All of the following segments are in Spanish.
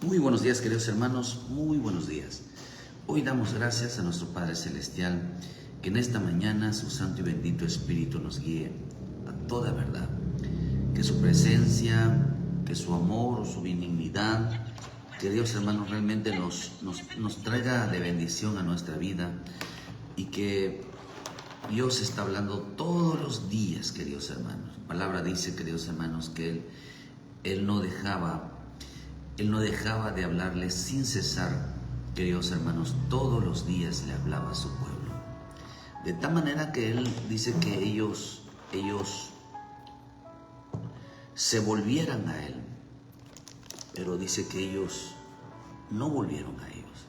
Muy buenos días, queridos hermanos, muy buenos días. Hoy damos gracias a nuestro Padre Celestial, que en esta mañana su Santo y Bendito Espíritu nos guíe a toda verdad. Que su presencia, que su amor, su benignidad, queridos hermanos, realmente nos traiga de bendición a nuestra vida y que Dios está hablando todos los días, queridos hermanos. La palabra dice, queridos hermanos, que Él no dejaba de hablarles sin cesar, queridos hermanos, todos los días le hablaba a su pueblo. De tal manera que Él dice que ellos se volvieran a Él, pero dice que ellos no volvieron a ellos.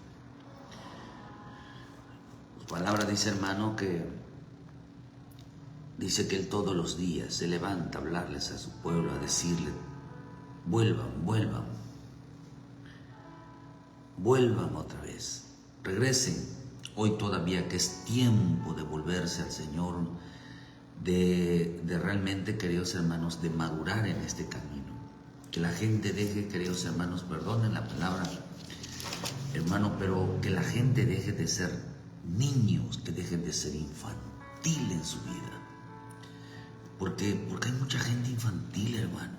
Su palabra dice, hermano, que dice que Él todos los días se levanta a hablarles a su pueblo, a decirle, vuelvan otra vez, regresen. Hoy todavía que es tiempo de volverse al Señor, de realmente, queridos hermanos, de madurar en este camino. Que la gente deje, queridos hermanos, perdonen la palabra, hermano, pero que la gente deje de ser niños, que dejen de ser infantil en su vida. Porque hay mucha gente infantil, hermano.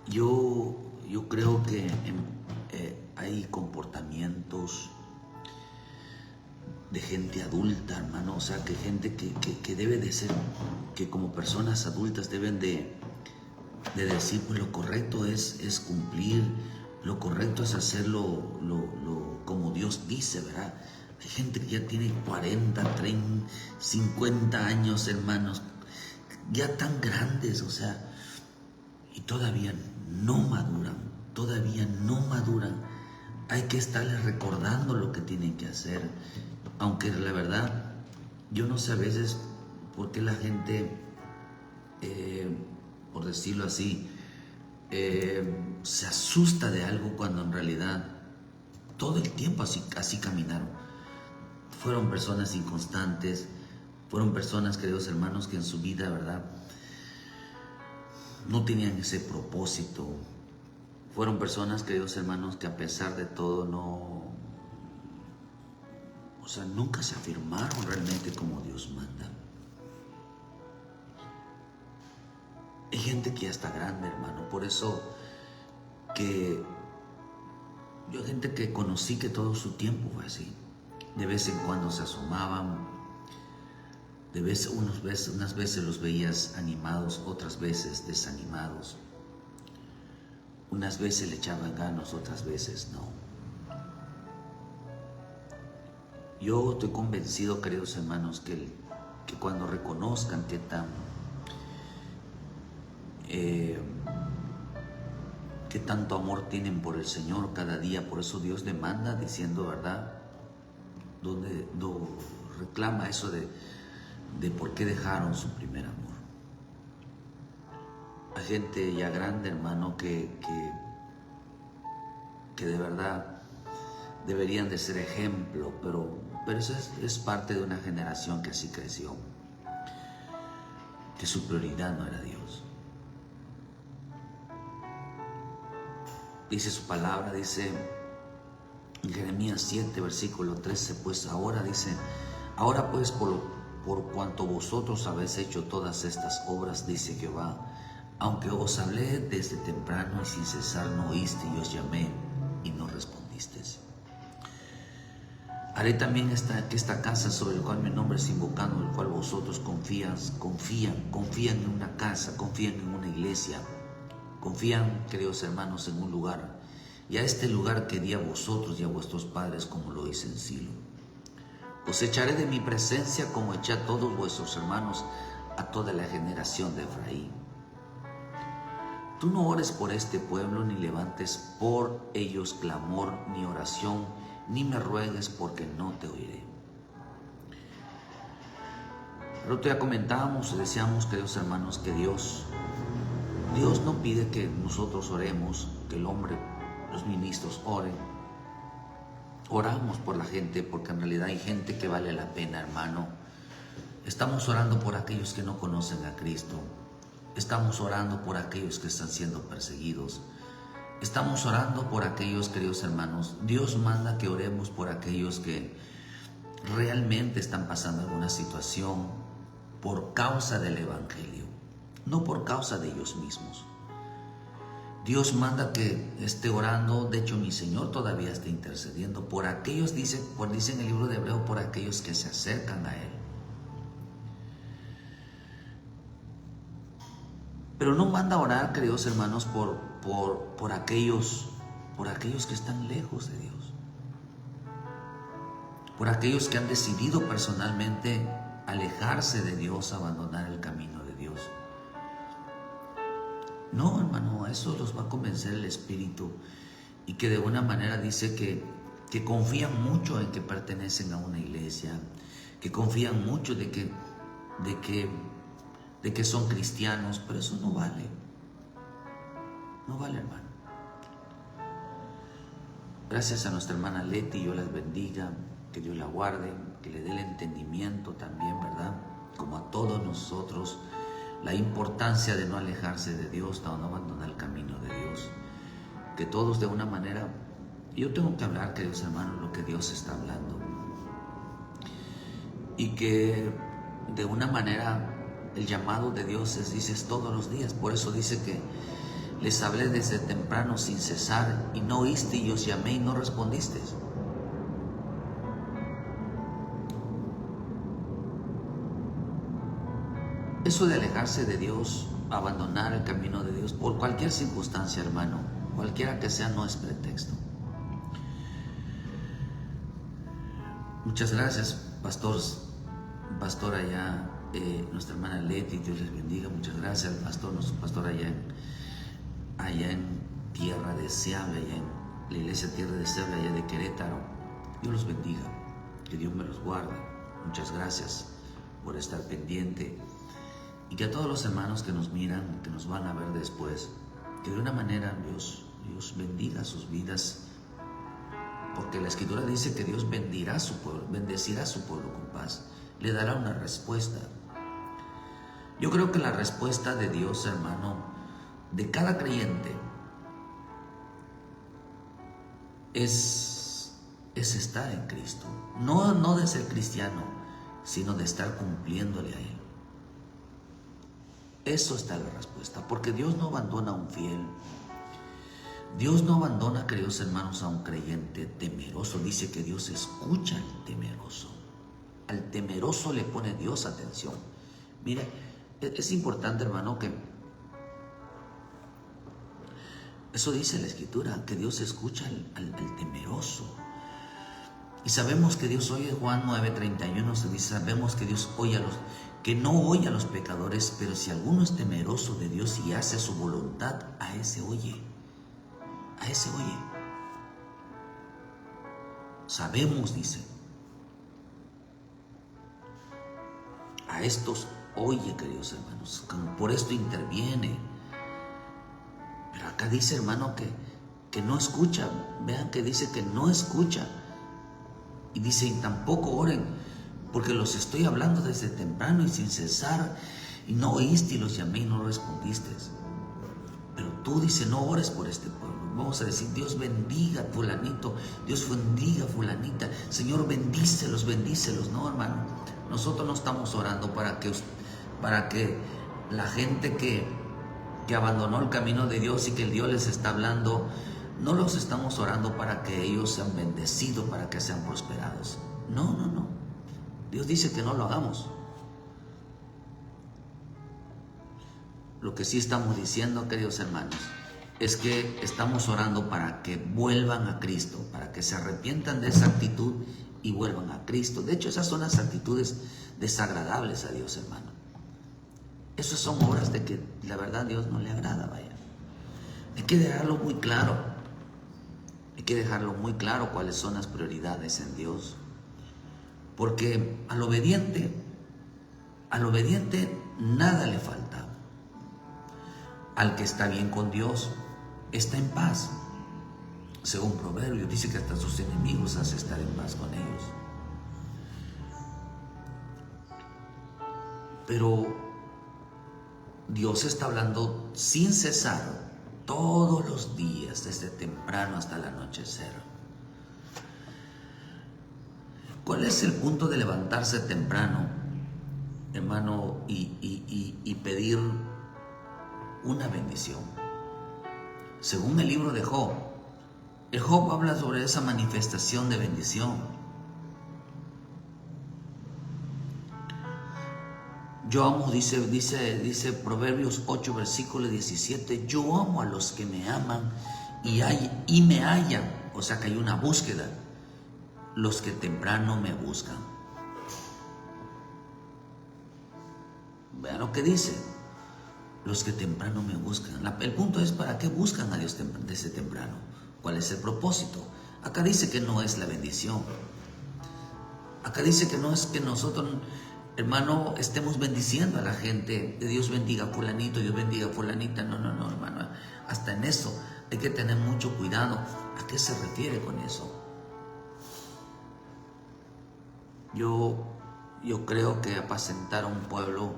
Yo creo que hay comportamientos de gente adulta, hermano, o sea, que gente que debe de ser, que como personas adultas deben de decir, pues lo correcto es cumplir, lo correcto es hacerlo como Dios dice, ¿verdad? Hay gente que ya tiene 40, 30, 50 años, hermanos, ya tan grandes, o sea, y todavía no maduran. Hay que estarles recordando lo que tienen que hacer, aunque la verdad, yo no sé a veces por qué la gente, por decirlo así, se asusta de algo cuando en realidad todo el tiempo así caminaron. Fueron personas inconstantes, fueron personas, queridos hermanos, que en su vida, ¿verdad?, no tenían ese propósito. Fueron personas, queridos hermanos, que a pesar de todo nunca se afirmaron realmente como Dios manda. Hay gente que ya está grande, hermano. Por eso que yo hay gente que conocí que todo su tiempo fue así. De vez en cuando se asomaban. Unas veces los veías animados, otras veces desanimados. Unas veces le echaban ganas, otras veces no. Yo estoy convencido, queridos hermanos, que cuando reconozcan que tanto amor tienen por el Señor cada día, por eso Dios demanda, diciendo, ¿verdad?, donde reclama eso de por qué dejaron su primer amor. Hay gente ya grande, hermano, que de verdad deberían de ser ejemplo, pero eso es parte de una generación que así creció, que su prioridad no era Dios. Dice su palabra, dice en Jeremías 7, versículo 13, pues ahora pues por cuanto vosotros habéis hecho todas estas obras, dice Jehová, aunque os hablé desde temprano y sin cesar no oíste, y os llamé y no respondisteis. Haré también que esta casa sobre la cual mi nombre es invocado, en el cual vosotros confían en una casa, confían en una iglesia, confían, queridos hermanos, en un lugar, y a este lugar que di a vosotros y a vuestros padres, como lo hice en Silo. Os echaré de mi presencia como eché a todos vuestros hermanos, a toda la generación de Efraín. Tú no ores por este pueblo, ni levantes por ellos clamor, ni oración, ni me ruegues, porque no te oiré. El otro día comentábamos, decíamos, queridos hermanos, que Dios no pide que nosotros oremos, que el hombre, los ministros oren. Oramos por la gente, porque en realidad hay gente que vale la pena, hermano. Estamos orando por aquellos que no conocen a Cristo. Estamos orando por aquellos que están siendo perseguidos. Estamos orando por aquellos, queridos hermanos. Dios manda que oremos por aquellos que realmente están pasando alguna situación por causa del Evangelio, no por causa de ellos mismos. Dios manda que esté orando, de hecho mi Señor todavía está intercediendo por aquellos, dice en el libro de Hebreo, por aquellos que se acercan a Él. Pero no manda a orar, queridos hermanos, por aquellos que están lejos de Dios, por aquellos que han decidido personalmente alejarse de Dios, abandonar el camino de Dios. No, hermano, eso los va a convencer el Espíritu, y que de una manera dice que confían mucho en que pertenecen a una iglesia, que confían mucho de que son cristianos, pero eso no vale. No vale, hermano. Gracias a nuestra hermana Leti, Dios las bendiga, que Dios la guarde, que le dé el entendimiento también, ¿verdad? Como a todos nosotros, la importancia de no alejarse de Dios, de no abandonar el camino de Dios. Que todos de una manera, yo tengo que hablar, queridos hermanos, lo que Dios está hablando. Y que de una manera el llamado de Dios dices todos los días. Por eso dice que les hablé desde temprano sin cesar, y no oíste, y os llamé y no respondisteis. Eso de alejarse de Dios, abandonar el camino de Dios por cualquier circunstancia, hermano, cualquiera que sea, no es pretexto. Muchas gracias, pastor allá, nuestra hermana Leti, Dios les bendiga. Muchas gracias al pastor, nuestro pastor allá en Tierra Deseable, allá en la iglesia Tierra Deseable, allá de Querétaro. Dios los bendiga, que Dios me los guarde. Muchas gracias por estar pendiente, y que a todos los hermanos que nos miran, que nos van a ver después, que de una manera Dios bendiga sus vidas, porque la Escritura dice que Dios bendecirá a su pueblo con paz, le dará una respuesta. Yo creo que la respuesta de Dios, hermano, de cada creyente es estar en Cristo, no de ser cristiano, sino de estar cumpliéndole a Él. Eso está la respuesta, porque Dios no abandona a un fiel. Dios no abandona, queridos hermanos, a un creyente temeroso. Dice que Dios escucha al temeroso. Al temeroso le pone Dios atención. Mire, es importante, hermano, que eso dice la Escritura, que Dios escucha al temeroso. Y sabemos que Dios oye. Juan 9:31 se dice, sabemos que Dios oye que no oye a los pecadores, pero si alguno es temeroso de Dios y hace su voluntad, a ese oye. A ese oye. Sabemos, dice. A estos oye, queridos hermanos. Por esto interviene. Pero acá dice, hermano, que no escucha. Vean que dice que no escucha. Y dice, y tampoco oren, porque los estoy hablando desde temprano y sin cesar, y no oíste, y los llamé y no respondiste. Pero tú, dice, no ores por este pueblo. Vamos a decir, Dios bendiga a fulanito, Dios bendiga a fulanita, Señor, bendícelos. No, hermano, nosotros no estamos orando para que la gente que abandonó el camino de Dios y que el Dios les está hablando, no los estamos orando para que ellos sean bendecidos, para que sean prosperados. No. Dios dice que no lo hagamos. Lo que sí estamos diciendo, queridos hermanos, es que estamos orando para que vuelvan a Cristo, para que se arrepientan de esa actitud y vuelvan a Cristo. De hecho, esas son las actitudes desagradables a Dios, hermano. Esas son obras de que la verdad a Dios no le agrada, vaya. Hay que dejarlo muy claro. Hay que dejarlo muy claro cuáles son las prioridades en Dios. Porque al obediente nada le falta. Al que está bien con Dios, está en paz. Según Proverbios, dice que hasta sus enemigos hace estar en paz con ellos. Pero Dios está hablando sin cesar todos los días, desde temprano hasta el anochecer. ¿Cuál es el punto de levantarse temprano, hermano, y pedir una bendición? Según el libro de Job, el Job habla sobre esa manifestación de bendición. Yo amo, dice Proverbios 8, versículo 17, yo amo a los que me aman y me hallan, o sea que hay una búsqueda, los que temprano me buscan. Vean lo que dice, los que temprano me buscan. El punto es, ¿para qué buscan a Dios desde temprano? ¿Cuál es el propósito? Acá dice que no es la bendición. Acá dice que no es que nosotros, hermano, estemos bendiciendo a la gente. Dios bendiga a fulanito, Dios bendiga a fulanita. No, hermano. Hasta en eso hay que tener mucho cuidado. ¿A qué se refiere con eso? Yo creo que apacentar a un pueblo,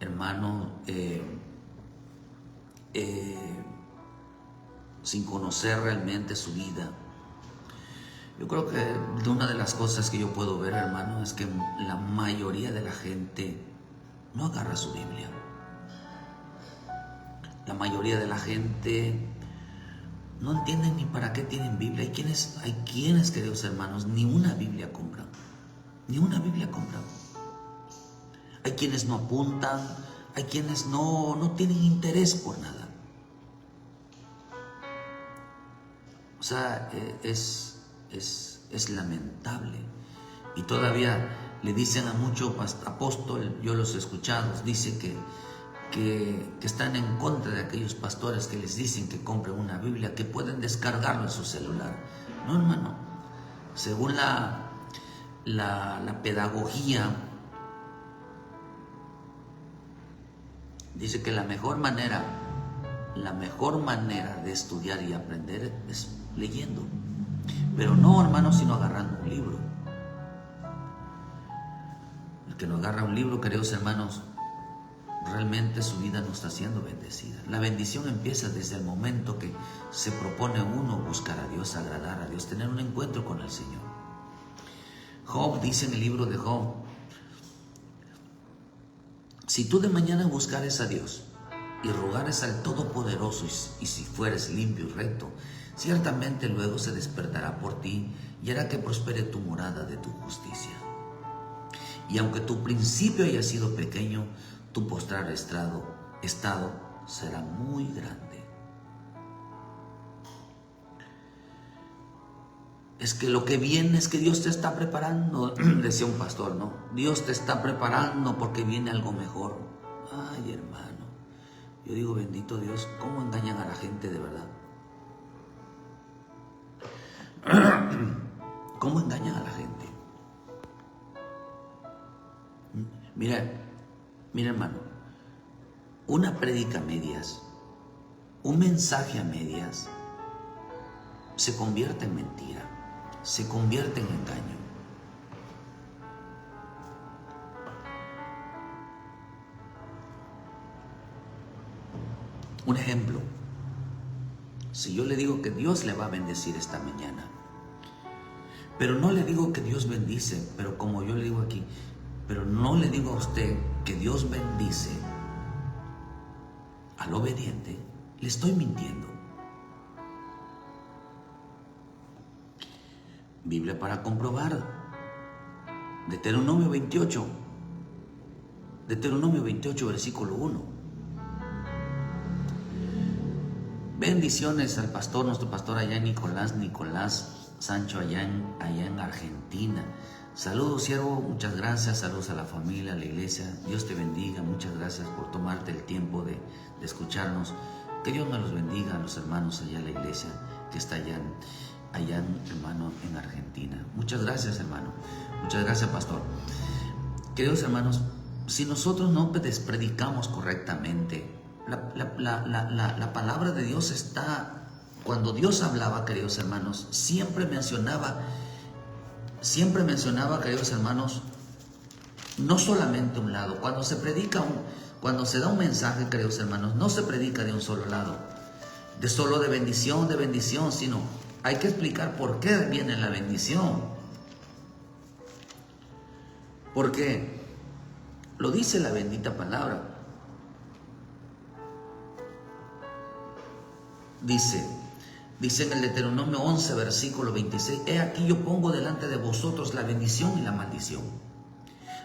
hermano, sin conocer realmente su vida. Yo creo que una de las cosas que yo puedo ver, hermano, es que la mayoría de la gente no agarra su Biblia. La mayoría de la gente no entiende ni para qué tienen Biblia. Hay quienes, queridos hermanos, ni una Biblia compran. Ni una Biblia compran. Hay quienes no apuntan, hay quienes no tienen interés por nada. O sea, es lamentable. Y todavía le dicen a muchos apóstoles, yo los he escuchado, dice que están en contra de aquellos pastores que les dicen que compren una Biblia, que pueden descargarlo en su celular. No, hermano. Según la pedagogía, dice que la mejor manera de estudiar y aprender es leyendo. Pero no, hermano, sino agarrando un libro. El que no agarra un libro, queridos hermanos, realmente su vida no está siendo bendecida. La bendición empieza desde el momento que se propone uno buscar a Dios, agradar a Dios, tener un encuentro con el Señor. Job dice en el libro de Job, si tú de mañana buscares a Dios y rogares al Todopoderoso y si fueres limpio y recto, ciertamente luego se despertará por ti y hará que prospere tu morada de tu justicia. Y aunque tu principio haya sido pequeño, tu postrar estado será muy grande. Es que lo que viene es que Dios te está preparando, decía un pastor, ¿no? Dios te está preparando porque viene algo mejor. Ay, hermano, yo digo, bendito Dios, ¿cómo engañan a la gente de verdad? ¿Cómo engañan a la gente? Mira, hermano, una prédica a medias, un mensaje a medias, se convierte en mentira, se convierte en engaño. Un ejemplo, si yo le digo que Dios le va a bendecir esta mañana, pero no le digo que Dios bendice, pero como yo le digo aquí, pero no le digo a usted que Dios bendice al obediente, le estoy mintiendo. Biblia para comprobar. Deuteronomio 28, versículo 1. Bendiciones al pastor, nuestro pastor allá Nicolás Sancho, allá en Argentina. Saludos, siervo, muchas gracias, saludos a la familia, a la iglesia. Dios te bendiga, muchas gracias por tomarte el tiempo de escucharnos. Que Dios me los bendiga a los hermanos allá en la iglesia que está allá, hermano, en Argentina. Muchas gracias, hermano. Muchas gracias, pastor. Queridos hermanos, si nosotros no predicamos correctamente, la palabra de Dios está, cuando Dios hablaba, queridos hermanos, siempre mencionaba, queridos hermanos, no solamente un lado. Cuando se da un mensaje, queridos hermanos, no se predica de un solo lado, de solo de bendición, sino hay que explicar por qué viene la bendición. Porque lo dice la bendita palabra. Dice en el Deuteronomio 11, versículo 26, he aquí yo pongo delante de vosotros la bendición y la maldición.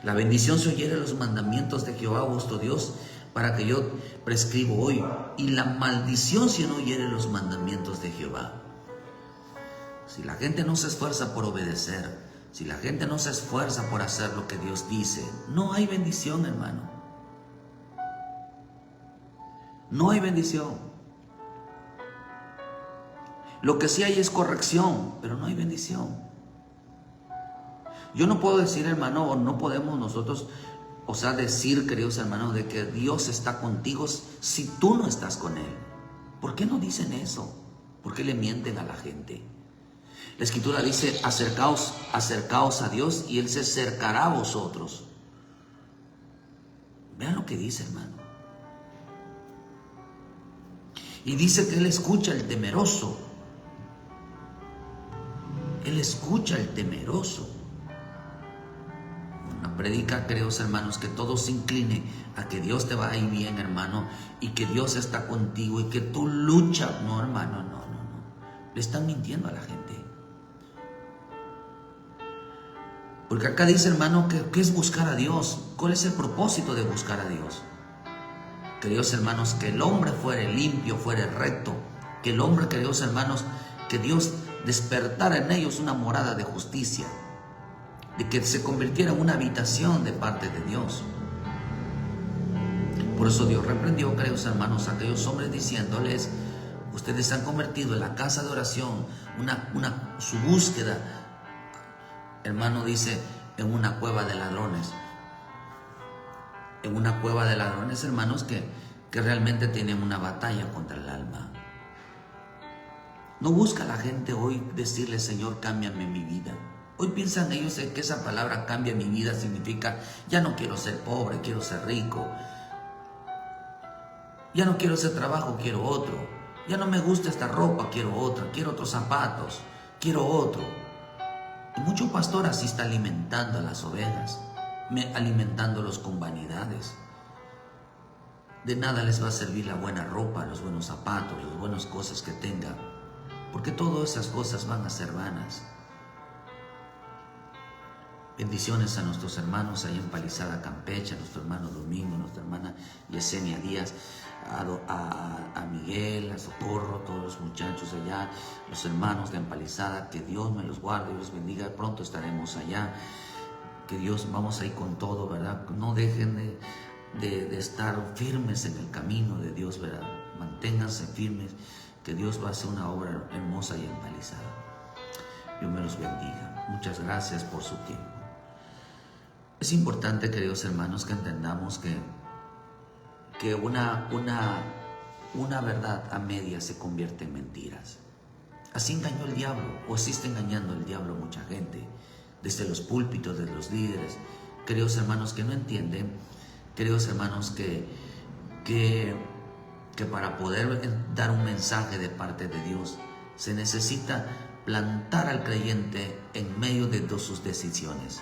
La bendición si oyere los mandamientos de Jehová vuestro Dios, para que yo prescribo hoy, y la maldición si no oyere los mandamientos de Jehová. Si la gente no se esfuerza por obedecer, si la gente no se esfuerza por hacer lo que Dios dice, no hay bendición, hermano. No hay bendición. Lo que sí hay es corrección, pero no hay bendición. Yo no puedo decir, hermano, o no podemos nosotros, decir, queridos hermanos, de que Dios está contigo si tú no estás con Él. ¿Por qué no dicen eso? ¿Por qué le mienten a la gente? La Escritura dice, acercaos a Dios y Él se acercará a vosotros. Vean lo que dice, hermano. Y dice que Él escucha al temeroso. Él escucha al temeroso. Una predica, queridos hermanos, que todo se incline a que Dios te va a ir bien, hermano, y que Dios está contigo y que tú luchas. No, hermano, no. Le están mintiendo a la gente. Porque acá dice, hermano, que es buscar a Dios. ¿Cuál es el propósito de buscar a Dios? Queridos hermanos, que el hombre fuere limpio, fuere recto. Que el hombre, queridos hermanos, que Dios despertara en ellos una morada de justicia. De que se convirtiera en una habitación de parte de Dios. Por eso Dios reprendió, queridos hermanos, a aquellos hombres diciéndoles, ustedes se han convertido en la casa de oración, su búsqueda, hermano, dice, en una cueva de ladrones. En una cueva de ladrones, hermanos, que realmente tienen una batalla contra el alma. No busca la gente hoy decirle, Señor, cámbiame mi vida. Hoy piensan ellos que esa palabra cambia mi vida significa, ya no quiero ser pobre, quiero ser rico. Ya no quiero ese trabajo, quiero otro. Ya no me gusta esta ropa, quiero otra. Quiero otros zapatos, quiero otro. Y mucho pastor así está alimentando a las ovejas, alimentándolos con vanidades. De nada les va a servir la buena ropa, los buenos zapatos, las buenas cosas que tengan, porque todas esas cosas van a ser vanas. Bendiciones a nuestros hermanos allá en Palizada, Campeche, a nuestro hermano Domingo, a nuestra hermana Yesenia Díaz, a Miguel, a Socorro, todos los muchachos allá, los hermanos de Empalizada, que Dios me los guarde y los bendiga. Pronto estaremos allá, que Dios, vamos a ir con todo, ¿verdad? No dejen de estar firmes en el camino de Dios, ¿verdad? Manténganse firmes, que Dios va a hacer una obra hermosa allá en Palizada. Dios me los bendiga. Muchas gracias por su tiempo. Es importante, queridos hermanos, que entendamos que una verdad a medias se convierte en mentiras. Así engañó el diablo, o así está engañando el diablo a mucha gente, desde los púlpitos de los líderes. Queridos hermanos que no entienden, queridos hermanos que para poder dar un mensaje de parte de Dios, se necesita plantar al creyente en medio de sus decisiones.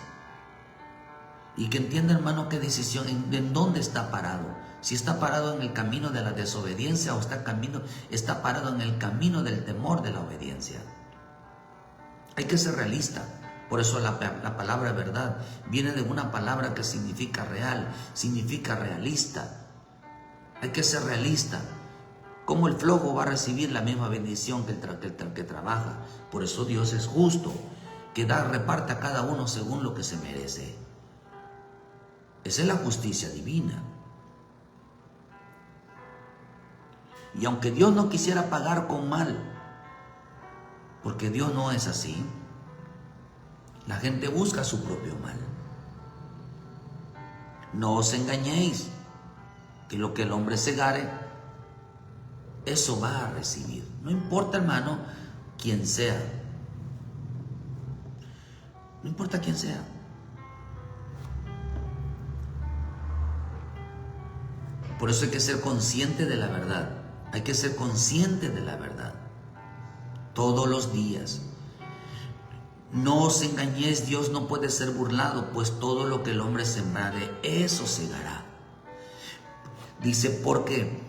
Y que entienda, hermano, qué decisión, en dónde está parado. Si está parado en el camino de la desobediencia o está parado en el camino del temor de la obediencia. Hay que ser realista. Por eso la palabra verdad viene de una palabra que significa real, significa realista. Hay que ser realista. ¿Cómo el flojo va a recibir la misma bendición que el que trabaja? Por eso Dios es justo, que reparte a cada uno según lo que se merece. Esa es la justicia divina. Y aunque Dios no quisiera pagar con mal, porque Dios no es así, la gente busca su propio mal. No os engañéis, que lo que el hombre segare, eso va a recibir. No importa, hermano, quién sea. No importa quién sea. Por eso hay que ser consciente de la verdad. Hay que ser consciente de la verdad todos los días. No os engañéis, Dios no puede ser burlado, pues todo lo que el hombre sembrare, eso segará. Dice, porque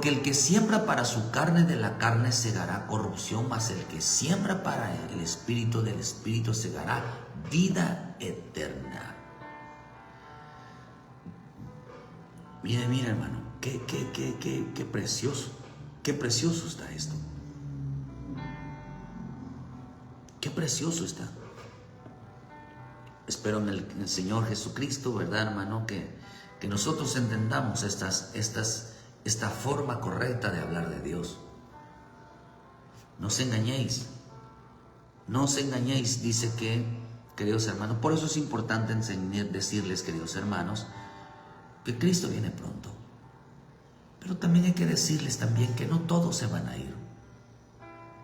el que siembra para su carne, de la carne segará corrupción, mas el que siembra para el espíritu, del espíritu segará vida eterna. Mira hermano, qué precioso está esto. Qué precioso está. Espero en el Señor Jesucristo, ¿verdad, hermano? Que nosotros entendamos esta forma correcta de hablar de Dios. No os engañéis. No os engañéis, dice que, queridos hermanos, por eso es importante decirles, queridos hermanos, que Cristo viene pronto. Pero también hay que decirles también que no todos se van a ir.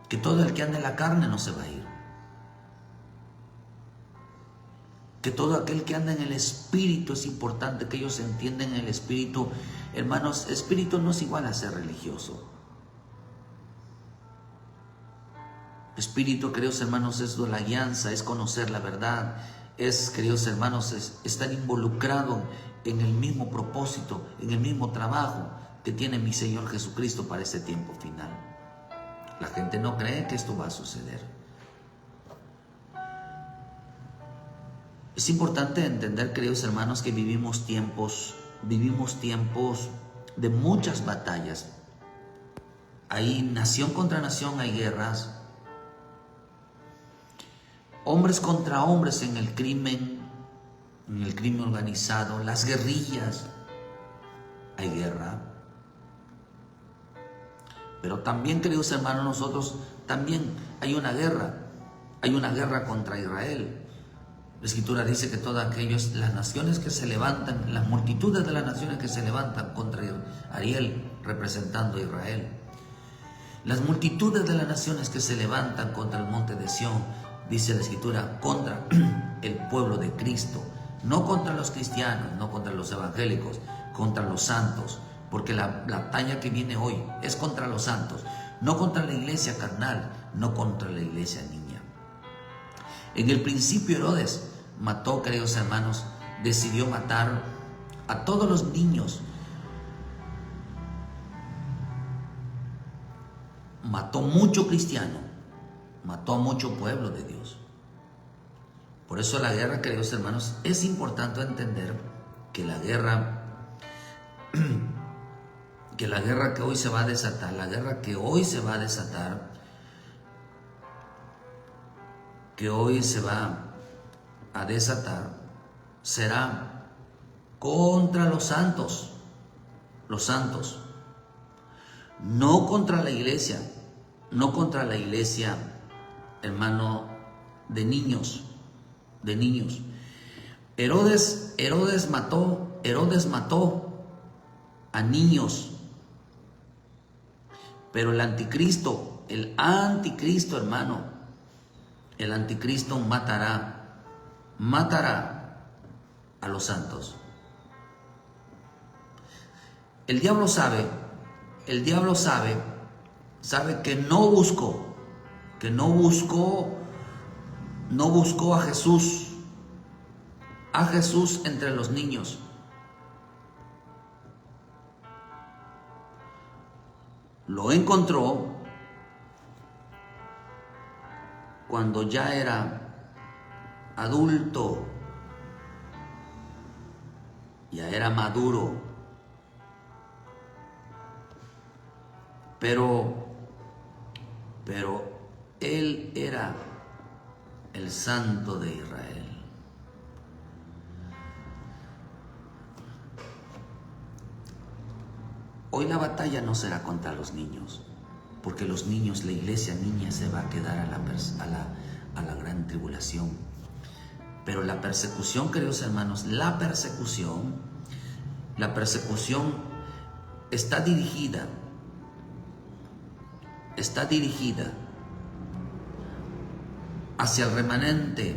Que todo el que anda en la carne no se va a ir. Que todo aquel que anda en el Espíritu, es importante que ellos entiendan el Espíritu. Hermanos, Espíritu no es igual a ser religioso. Espíritu, queridos hermanos, es la guianza, es conocer la verdad. Es, queridos hermanos, estar involucrado en el mismo propósito, en el mismo trabajo que tiene mi Señor Jesucristo para ese tiempo final. La gente no cree que esto va a suceder. Es importante entender, queridos hermanos, que vivimos tiempos de muchas batallas. Hay nación contra nación, hay guerras. Hombres contra hombres en el crimen organizado, las guerrillas, hay guerra. Pero también, queridos hermanos, nosotros también hay una guerra contra Israel. La Escritura dice que todas las naciones que se levantan, las multitudes de las naciones que se levantan contra Ariel, representando a Israel, las multitudes de las naciones que se levantan contra el monte de Sión, dice la Escritura, contra el pueblo de Cristo, no contra los cristianos, no contra los evangélicos, contra los santos, porque la batalla que viene hoy es contra los santos, no contra la iglesia carnal, no contra la iglesia niña. En el principio Herodes mató, queridos hermanos, decidió matar a todos los niños. Mató mucho cristiano, mató a mucho pueblo de Dios. Por eso la guerra, queridos hermanos, es importante entender que la guerra que hoy se va a desatar, será contra los santos, no contra la iglesia, hermano, de niños. Herodes mató a niños, pero el anticristo, hermano, el anticristo matará a los santos. El diablo sabe que no buscó a Jesús entre los niños. Lo encontró cuando ya era adulto, ya era maduro, pero él era el Santo de Israel. Hoy la batalla no será contra los niños, porque los niños, la iglesia niña se va a quedar a la gran tribulación. Pero la persecución, queridos hermanos, la persecución está dirigida hacia el remanente.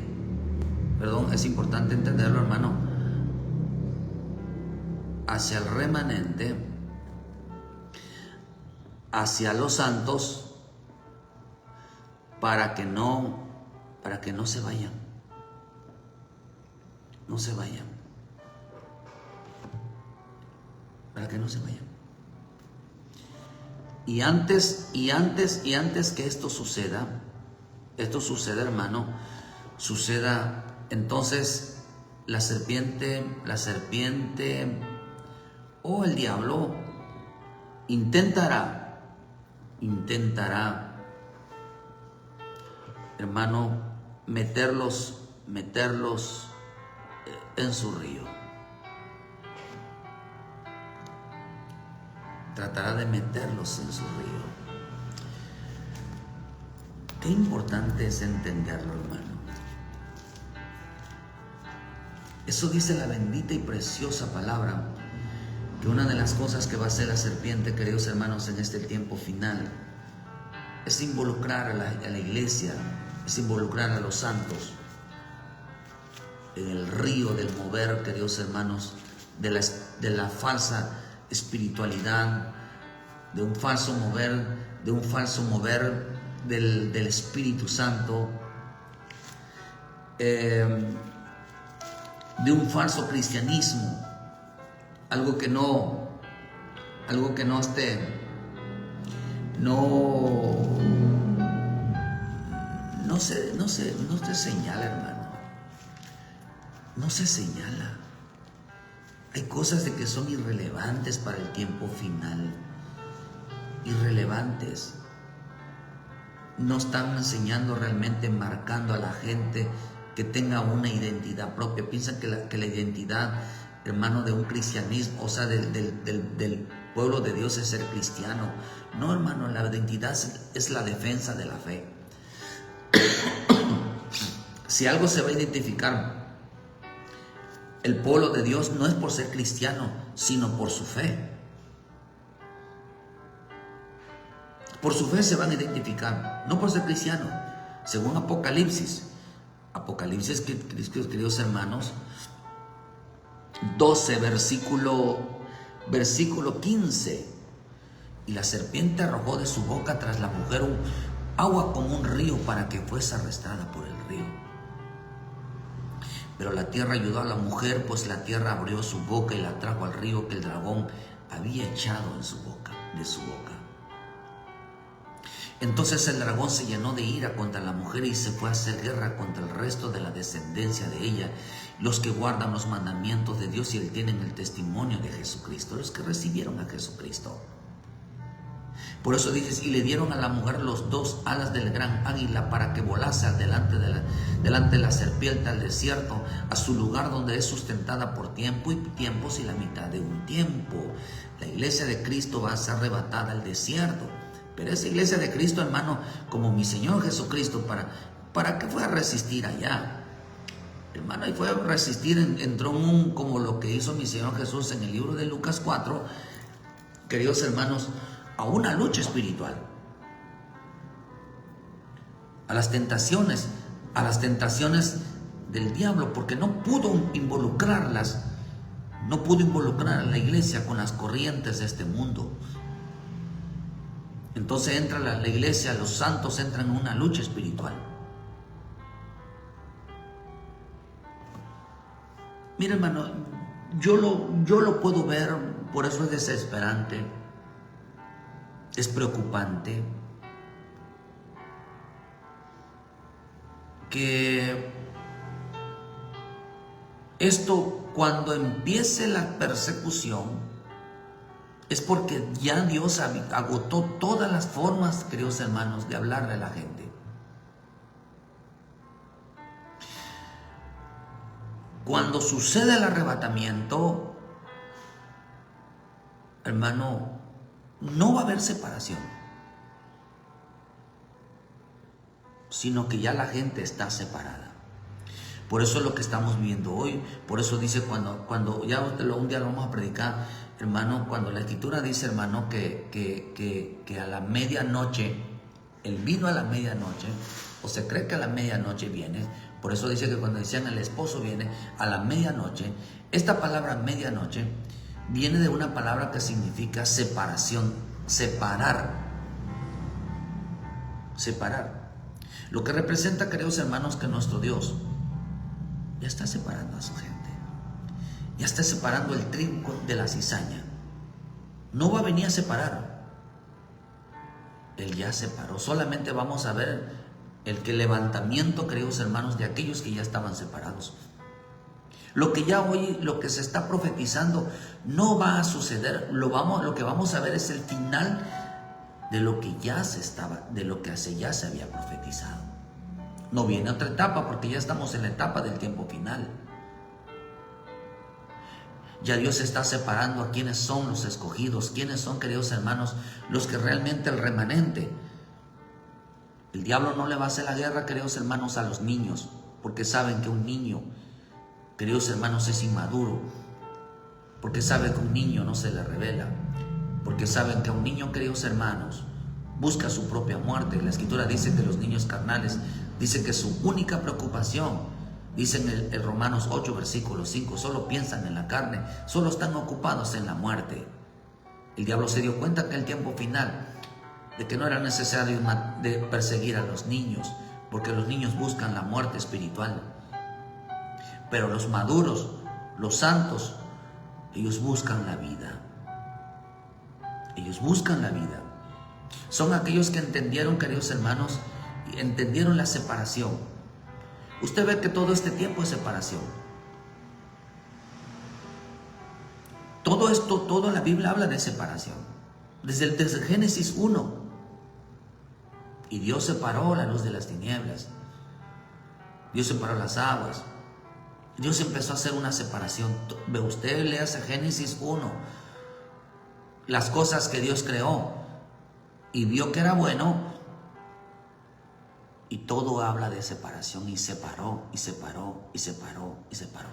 Perdón, es importante entenderlo, hermano. Hacia el remanente hacia los santos para que no se vayan. No se vayan. Para que no se vayan. Y antes que esto suceda, hermano, suceda, entonces la serpiente o el diablo intentará, hermano, meterlos en su río. Tratará de meterlos en su río. Qué importante es entenderlo, hermano. Eso dice la bendita y preciosa palabra, que una de las cosas que va a hacer la serpiente, queridos hermanos, en este tiempo final, es involucrar a la iglesia, es involucrar a los santos en el río del mover, queridos hermanos, de la falsa espiritualidad, de un falso mover del Espíritu Santo, de un falso cristianismo, algo que no se señala, hermano. No se señala. Hay cosas de que son irrelevantes para el tiempo final. Irrelevantes. No están enseñando realmente, marcando a la gente que tenga una identidad propia. Piensan que la identidad, hermano, de un cristianismo, o sea, del pueblo de Dios es ser cristiano. No, hermano, la identidad es la defensa de la fe. Si algo se va a identificar el pueblo de Dios, no es por ser cristiano, sino por su fe. Por su fe se van a identificar, no por ser cristiano. Según Apocalipsis, queridos hermanos, 12, versículo 15. Y la serpiente arrojó de su boca tras la mujer agua como un río para que fuese arrastrada por el río. Pero la tierra ayudó a la mujer, pues la tierra abrió su boca y la trajo al río que el dragón había echado de su boca. Entonces el dragón se llenó de ira contra la mujer y se fue a hacer guerra contra el resto de la descendencia de ella, los que guardan los mandamientos de Dios y tienen el testimonio de Jesucristo, los que recibieron a Jesucristo. Por eso dices, y le dieron a la mujer los 2 alas del gran águila para que volase delante de la serpiente al desierto, a su lugar donde es sustentada por tiempo y tiempos y la mitad de un tiempo. La iglesia de Cristo va a ser arrebatada al desierto. Pero esa iglesia de Cristo, hermano, como mi Señor Jesucristo, ¿para qué fue a resistir allá? Hermano, y fue a resistir, entró como lo que hizo mi Señor Jesús en el libro de Lucas 4, queridos hermanos, a una lucha espiritual, a las tentaciones del diablo, porque no pudo involucrar a la iglesia con las corrientes de este mundo. Entonces entra la iglesia, los santos entran en una lucha espiritual. Mira, hermano, yo lo puedo ver, por eso es desesperante, es preocupante, que esto, cuando empiece la persecución, es porque ya Dios agotó todas las formas, queridos hermanos, de hablarle a la gente. Cuando sucede el arrebatamiento, hermano, no va a haber separación, sino que ya la gente está separada. Por eso es lo que estamos viviendo hoy. Por eso dice cuando ya un día lo vamos a predicar, hermano, cuando la Escritura dice, hermano, que a la medianoche, Él vino a la medianoche, o se cree que a la medianoche viene. Por eso dice que cuando decían el esposo viene a la medianoche, esta palabra medianoche viene de una palabra que significa separación, separar. separar. Lo que representa, queridos hermanos, que nuestro Dios ya está separando a su gente. Ya está separando el trigo de la cizaña. No va a venir a separar. Él ya separó. Solamente vamos a ver el levantamiento, queridos hermanos, de aquellos que ya estaban separados. Lo que ya hoy, lo que se está profetizando, no va a suceder. Lo que vamos a ver es el final de lo que ya ya se había profetizado. No viene otra etapa, porque ya estamos en la etapa del tiempo final. Ya Dios está separando a quienes son los escogidos, quienes son, queridos hermanos, los que realmente el remanente. El diablo no le va a hacer la guerra, queridos hermanos, a los niños, porque saben que un niño, queridos hermanos, es inmaduro, porque sabe que un niño no se le revela, porque saben que un niño, queridos hermanos, busca su propia muerte. La Escritura dice que los niños carnales, dice que su única preocupación, dice en el Romanos 8, versículo 5, solo piensan en la carne, solo están ocupados en la muerte. El diablo se dio cuenta que el tiempo final, de que no era necesario de perseguir a los niños, porque los niños buscan la muerte espiritual. Pero los maduros, los santos, ellos buscan la vida. Ellos buscan la vida. Son aquellos que entendieron, queridos hermanos, entendieron la separación. Usted ve que todo este tiempo es separación. Todo esto, toda la Biblia habla de separación. Desde Génesis 1. Y Dios separó la luz de las tinieblas. Dios separó las aguas. Dios empezó a hacer una separación. Ve usted, léase Génesis 1. Las cosas que Dios creó. Y vio que era bueno. Y todo habla de separación, y separó, y separó, y separó, y separó.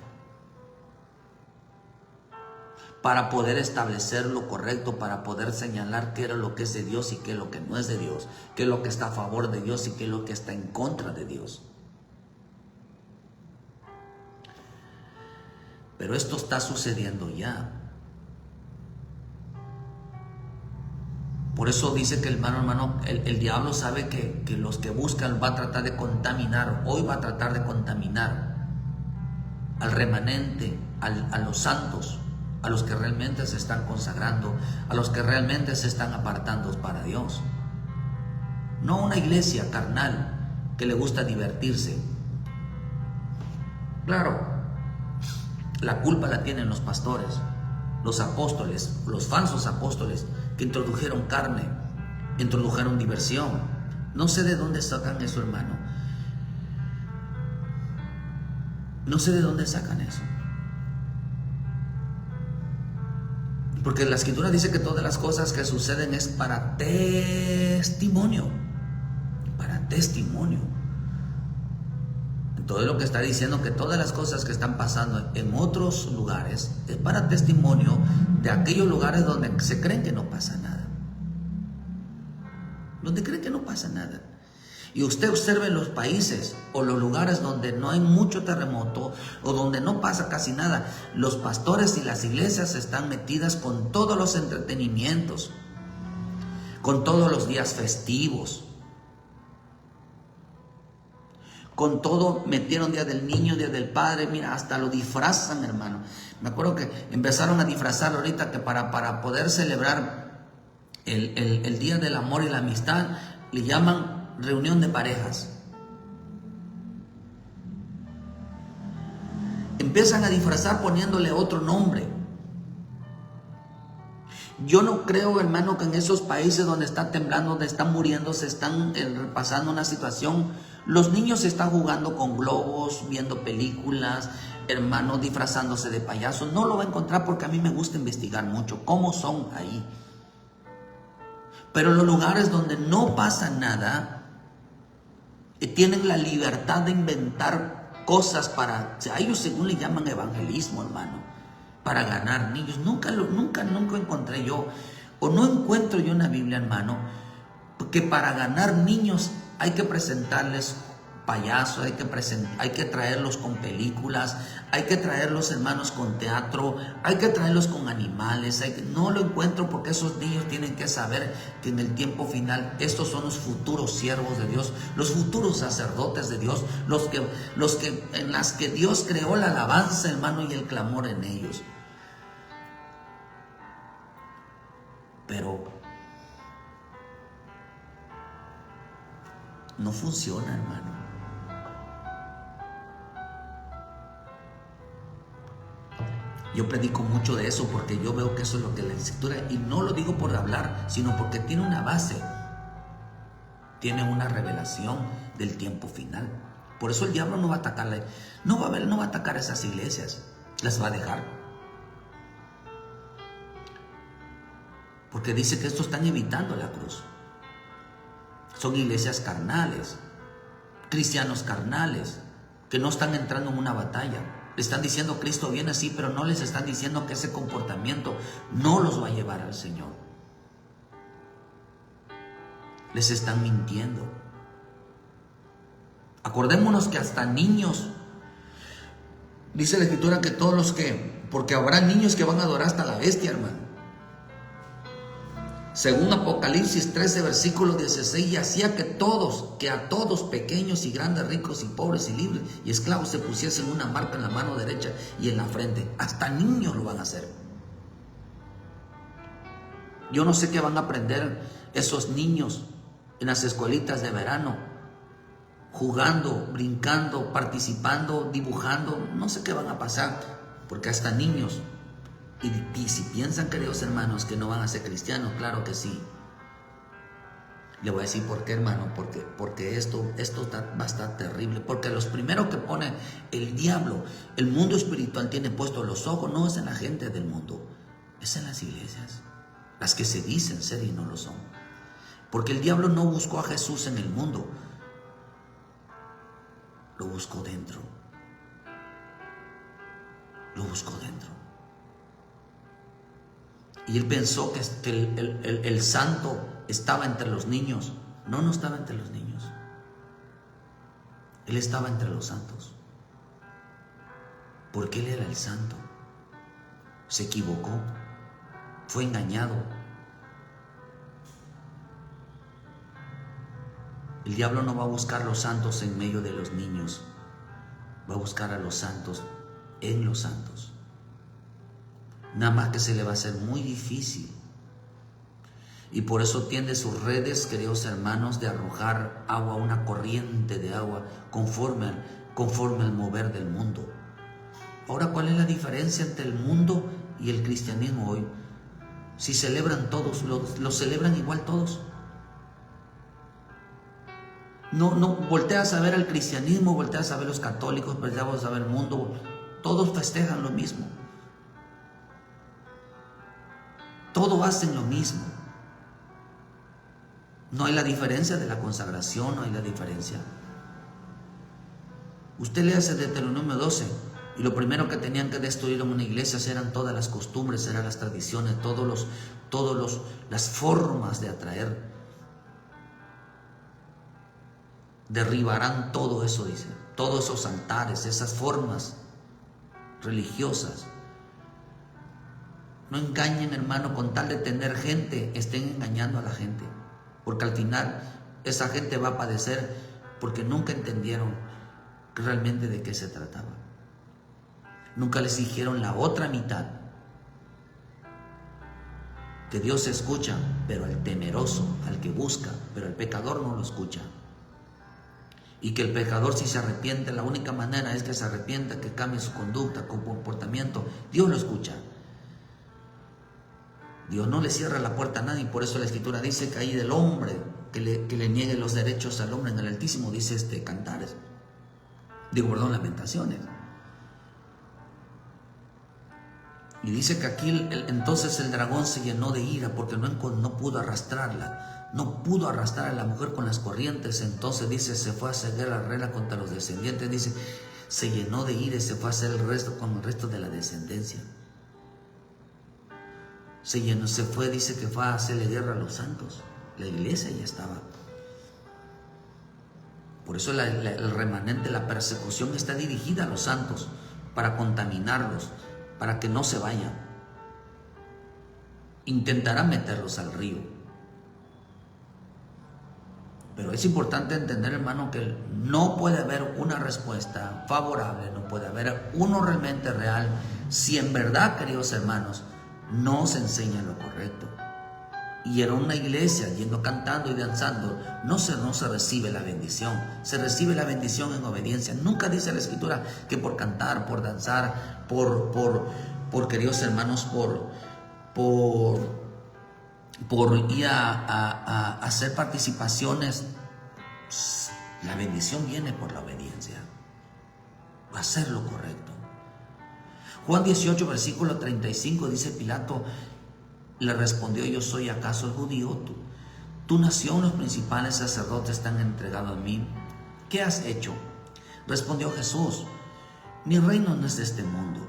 Para poder establecer lo correcto, para poder señalar qué era lo que es de Dios y qué es lo que no es de Dios, qué es lo que está a favor de Dios y qué es lo que está en contra de Dios. Pero esto está sucediendo ya. Por eso dice que el diablo sabe que los que buscan va a tratar de contaminar, hoy va a tratar de contaminar al remanente, a los santos, a los que realmente se están consagrando, a los que realmente se están apartando para Dios. No una iglesia carnal que le gusta divertirse. Claro, la culpa la tienen los pastores, los apóstoles, los falsos apóstoles, que introdujeron carne, introdujeron diversión. No sé de dónde sacan eso, hermano. No sé de dónde sacan eso. Porque la Escritura dice que todas las cosas que suceden es para testimonio. Para testimonio. Todo lo que está diciendo, que todas las cosas que están pasando en otros lugares es para testimonio de aquellos lugares donde se creen que no pasa nada. Donde creen que no pasa nada. Y usted observe los países o los lugares donde no hay mucho terremoto o donde no pasa casi nada. Los pastores y las iglesias están metidas con todos los entretenimientos, con todos los días festivos. Con todo, metieron Día del Niño, Día del Padre, mira, hasta lo disfrazan, hermano. Me acuerdo que empezaron a disfrazarlo ahorita, que para poder celebrar el Día del Amor y la Amistad, le llaman reunión de parejas. Empiezan a disfrazar poniéndole otro nombre. Yo no creo, hermano, que en esos países donde está temblando, donde están muriendo, se están pasando una situación. Los niños están jugando con globos, viendo películas, hermano, disfrazándose de payasos. No lo va a encontrar, porque a mí me gusta investigar mucho cómo son ahí. Pero los lugares donde no pasa nada, tienen la libertad de inventar cosas a ellos, según le llaman evangelismo, hermano, para ganar niños. Nunca encontré yo, o no encuentro yo en la Biblia, hermano, que para ganar niños hay que presentarles payasos, hay que traerlos con películas, hay que traerlos, hermanos, con teatro, hay que traerlos con animales. No lo encuentro, porque esos niños tienen que saber que en el tiempo final estos son los futuros siervos de Dios, los futuros sacerdotes de Dios, en las que Dios creó la alabanza, hermano, y el clamor en ellos. Pero no funciona, hermano. Yo predico mucho de eso porque yo veo que eso es lo que la Escritura, y no lo digo por hablar, sino porque tiene una base, tiene una revelación del tiempo final. Por eso el diablo no va a atacarle, no va a atacar esas iglesias, las va a dejar. Porque dice que estos están evitando la cruz. Son iglesias carnales, cristianos carnales, que no están entrando en una batalla. Le están diciendo Cristo viene así, pero no les están diciendo que ese comportamiento no los va a llevar al Señor. Les están mintiendo. Acordémonos que hasta niños, dice la Escritura que todos los que, porque habrá niños que van a adorar hasta la bestia, hermano. Según Apocalipsis 13, versículo 16, y hacía que a todos, pequeños y grandes, ricos y pobres y libres y esclavos, se pusiesen una marca en la mano derecha y en la frente. Hasta niños lo van a hacer. Yo no sé qué van a aprender esos niños en las escuelitas de verano, jugando, brincando, participando, dibujando. No sé qué van a pasar, porque hasta niños. Y si piensan, queridos hermanos, que no van a ser cristianos, claro que sí. Le voy a decir por qué, hermano, porque esto va a estar terrible. Porque los primeros que pone el diablo, el mundo espiritual tiene puestos los ojos, no es en la gente del mundo, es en las iglesias, las que se dicen ser y no lo son. Porque el diablo no buscó a Jesús en el mundo, lo buscó dentro. Lo buscó dentro. Y él pensó que el santo estaba entre los niños. No, no estaba entre los niños. Él estaba entre los santos. Porque él era el santo. Se equivocó. Fue engañado. El diablo no va a buscar los santos en medio de los niños. Va a buscar a los santos en los santos. Nada más que se le va a hacer muy difícil. Y por eso tiende sus redes, queridos hermanos, de arrojar agua, una corriente de agua, conforme al mover del mundo. Ahora, ¿cuál es la diferencia entre el mundo y el cristianismo hoy? Si celebran todos, lo celebran igual todos. No volteas a ver al cristianismo, volteas a ver los católicos, volteas a ver el mundo, todos festejan lo mismo. Todos hacen lo mismo. No hay la diferencia de la consagración, no hay la diferencia. Usted lea ese Deuteronomio 12, y lo primero que tenían que destruir en una iglesia eran todas las costumbres, eran las tradiciones, las formas de atraer. Derribarán todo eso, dice, todos esos altares, esas formas religiosas. No engañen, hermano, con tal de tener gente, estén engañando a la gente. Porque al final esa gente va a padecer porque nunca entendieron realmente de qué se trataba. Nunca les dijeron la otra mitad. Que Dios escucha, pero al temeroso, al que busca, pero el pecador no lo escucha. Y que el pecador, si se arrepiente, la única manera es que se arrepienta, que cambie su conducta, su comportamiento. Dios lo escucha. Dios no le cierra la puerta a nadie, por eso la Escritura dice que ahí del hombre que le niegue los derechos al hombre en el Altísimo, dice Cantares. Lamentaciones. Y dice que aquí entonces el dragón se llenó de ira porque no pudo arrastrarla. No pudo arrastrar a la mujer con las corrientes. Entonces dice, se fue a hacer guerra contra los descendientes. Dice, se llenó de ira y se fue a hacer con el resto de la descendencia. Dice que fue a hacerle guerra a los santos. La iglesia ya estaba. Por eso el remanente, la persecución está dirigida a los santos para contaminarlos, para que no se vayan. Intentará meterlos al río. Pero es importante entender, hermano, que no puede haber una respuesta favorable, no puede haber uno realmente real, si en verdad, queridos hermanos, no se enseña lo correcto. Y en una iglesia, yendo cantando y danzando, no se recibe la bendición. Se recibe la bendición en obediencia. Nunca dice la Escritura que por cantar, por danzar, por queridos hermanos, por ir a hacer participaciones. La bendición viene por la obediencia. Hacer lo correcto. Juan 18, versículo 35 dice: Pilato le respondió: ¿yo soy acaso el judío? Tu nación, los principales sacerdotes te han entregado a mí. ¿Qué has hecho? Respondió Jesús: mi reino no es de este mundo.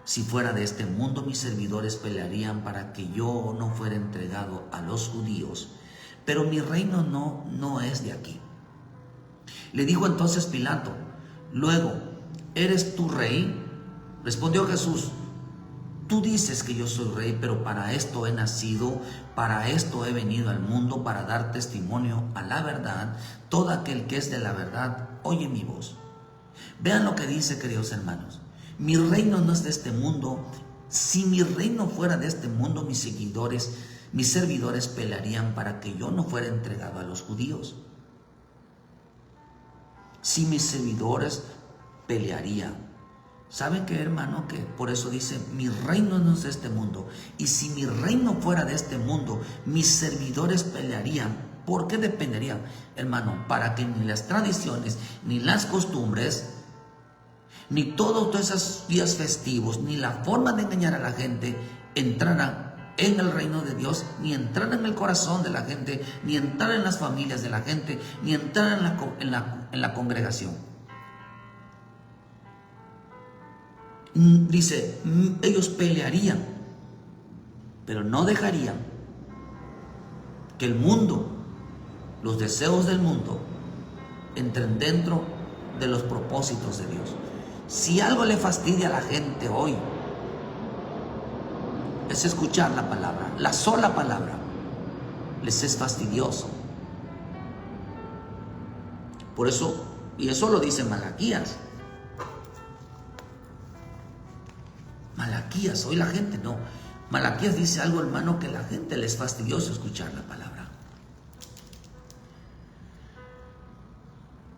Si fuera de este mundo, mis servidores pelearían para que yo no fuera entregado a los judíos. Pero mi reino no es de aquí. Le dijo entonces Pilato: luego, ¿eres tú rey? Respondió Jesús: tú dices que yo soy rey, pero para esto he nacido, para esto he venido al mundo, para dar testimonio a la verdad. Todo aquel que es de la verdad oye mi voz. Vean lo que dice, queridos hermanos. Mi reino no es de este mundo. Si mi reino fuera de este mundo, mis servidores pelearían para que yo no fuera entregado a los judíos. Si mis servidores pelearían. ¿Saben qué, hermano? Que por eso dice: mi reino no es de este mundo. Y si mi reino fuera de este mundo, mis servidores pelearían. ¿Por qué dependerían, hermano? Para que ni las tradiciones, ni las costumbres, ni todos esos días festivos, ni la forma de engañar a la gente entraran en el reino de Dios, ni entraran en el corazón de la gente, ni entraran en las familias de la gente, ni entraran en la congregación. Dice, ellos pelearían, pero no dejarían que el mundo, los deseos del mundo, entren dentro de los propósitos de Dios. Si algo le fastidia a la gente hoy, es escuchar la palabra, la sola palabra, les es fastidioso. Por eso, y eso lo dice Malaquías. Malaquías, hoy la gente no. Malaquías dice algo, hermano, que a la gente les es fastidioso escuchar la palabra.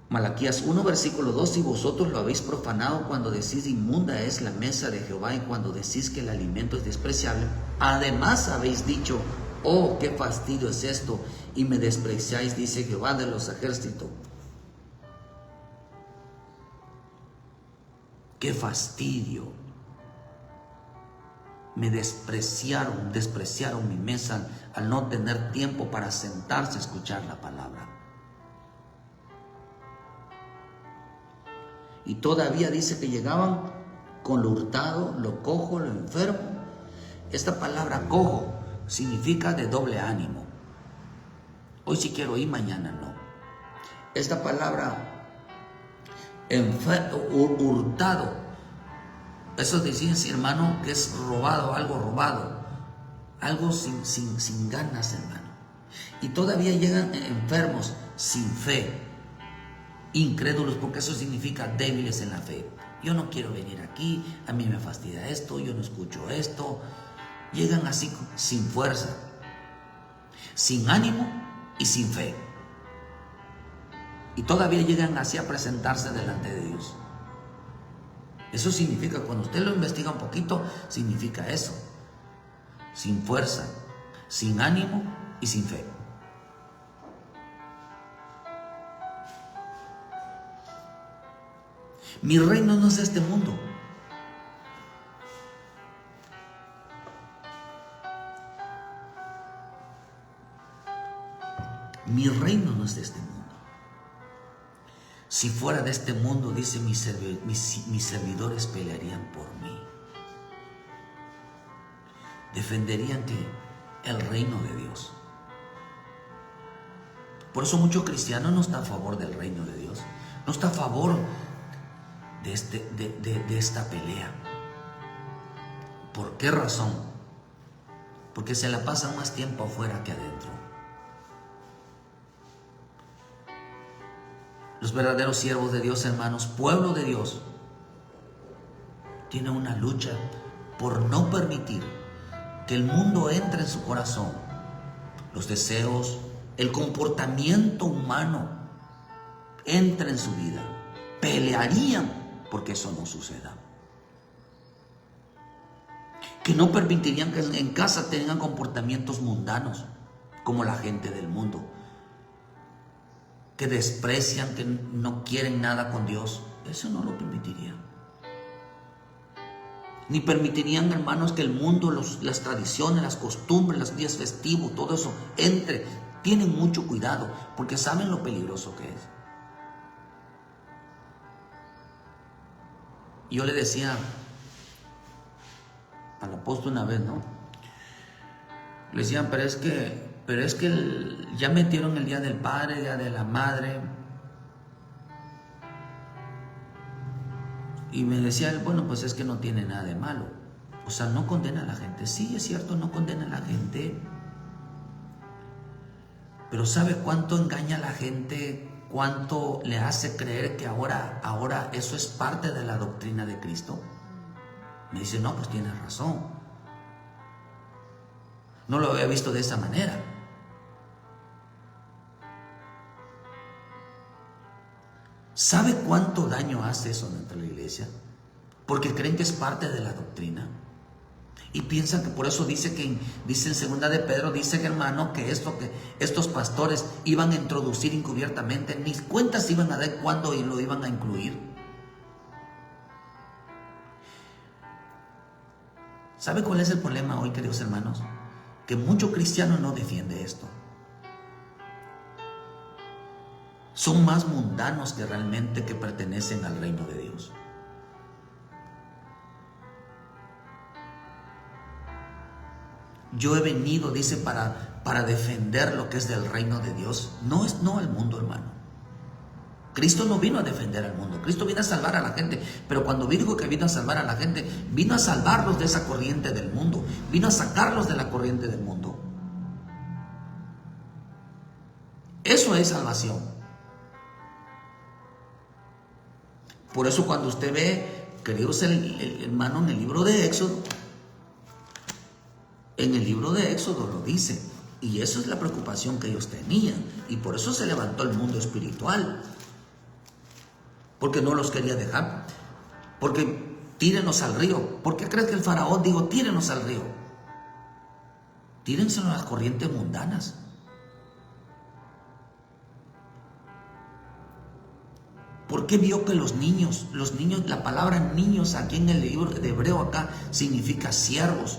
Malaquías 1, versículo 2: y vosotros lo habéis profanado cuando decís inmunda es la mesa de Jehová, y cuando decís que el alimento es despreciable. Además habéis dicho: oh, qué fastidio es esto, y me despreciáis, dice Jehová de los ejércitos. Qué fastidio. Me despreciaron mi mesa al no tener tiempo para sentarse a escuchar la palabra. Y todavía dice que llegaban con lo hurtado, lo cojo, lo enfermo. Esta palabra cojo significa de doble ánimo. Hoy sí quiero ir, mañana no. Esta palabra hurtado, eso decía, hermano, que es robado, algo sin ganas, hermano. Y todavía llegan enfermos, sin fe, incrédulos, porque eso significa débiles en la fe. Yo no quiero venir aquí, a mí me fastidia esto, yo no escucho esto. Llegan así sin fuerza, sin ánimo y sin fe. Y todavía llegan así a presentarse delante de Dios. Eso significa, cuando usted lo investiga un poquito, significa eso: sin fuerza, sin ánimo y sin fe. Mi reino no es de este mundo. Mi reino no es de este mundo. Si fuera de este mundo, dice, mis servidores pelearían por mí. Defenderían el reino de Dios. Por eso muchos cristianos no están a favor del reino de Dios, no está a favor de esta pelea. ¿Por qué razón? Porque se la pasan más tiempo afuera que adentro. Los verdaderos siervos de Dios, hermanos, pueblo de Dios, tienen una lucha por no permitir que el mundo entre en su corazón. Los deseos, el comportamiento humano entre en su vida. Pelearían porque eso no suceda. Que no permitirían que en casa tengan comportamientos mundanos como la gente del mundo, que desprecian, que no quieren nada con Dios. Eso no lo permitirían. Ni permitirían, hermanos, que el mundo, las tradiciones, las costumbres, los días festivos, todo eso entre. Tienen mucho cuidado porque saben lo peligroso que es. Yo le decía al apóstol una vez, ¿no? Le decían, pero es que ya metieron el Día del Padre, el Día de la Madre. Y me decía él, bueno, pues es que no tiene nada de malo. O sea, no condena a la gente. Sí, es cierto, no condena a la gente. Pero ¿sabe cuánto engaña a la gente? ¿Cuánto le hace creer que ahora eso es parte de la doctrina de Cristo? Me dice, no, pues tienes razón. No lo había visto de esa manera. ¿Sabe cuánto daño hace eso dentro de la iglesia? Porque creen que es parte de la doctrina. Y piensan que por eso dice en 2 de Pedro, dice, hermano, que estos pastores iban a introducir encubiertamente, ni cuentas iban a dar cuándo lo iban a incluir. ¿Sabe cuál es el problema hoy, queridos hermanos? Que muchos cristianos no defienden esto. Son más mundanos que realmente que pertenecen al reino de Dios. Yo he venido, dice, para defender lo que es del reino de Dios. No al mundo, hermano. Cristo no vino a defender al mundo. Cristo vino a salvar a la gente. Pero cuando dijo que vino a salvar a la gente, vino a salvarlos de esa corriente del mundo. Vino a sacarlos de la corriente del mundo. Eso es salvación. Por eso cuando usted ve, queridos hermano, en el libro de Éxodo, lo dice. Y eso es la preocupación que ellos tenían. Y por eso se levantó el mundo espiritual. Porque no los quería dejar. Porque tírenos al río. ¿Por qué crees que el faraón dijo, tírenos al río? Tírenselo a las corrientes mundanas. ¿Por qué vio que los niños, la palabra niños aquí en el libro de Hebreo acá significa siervos?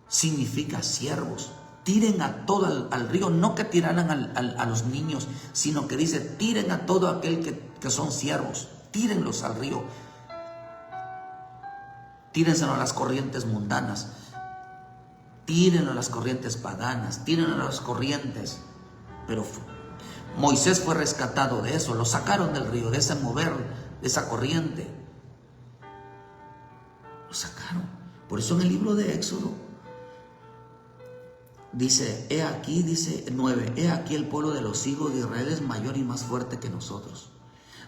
Significa siervos. Tiren a todo al río, no que tiraran a los niños, sino que dice, tiren a todo aquel que son siervos, tírenlos al río. Tírenselo a las corrientes mundanas, tírenlo a las corrientes paganas, tírenlo a las corrientes. Pero Moisés fue rescatado de eso, lo sacaron del río, de ese mover, de esa corriente. Lo sacaron. Por eso en el libro de Éxodo dice, he aquí, dice 9, he aquí el pueblo de los hijos de Israel es mayor y más fuerte que nosotros.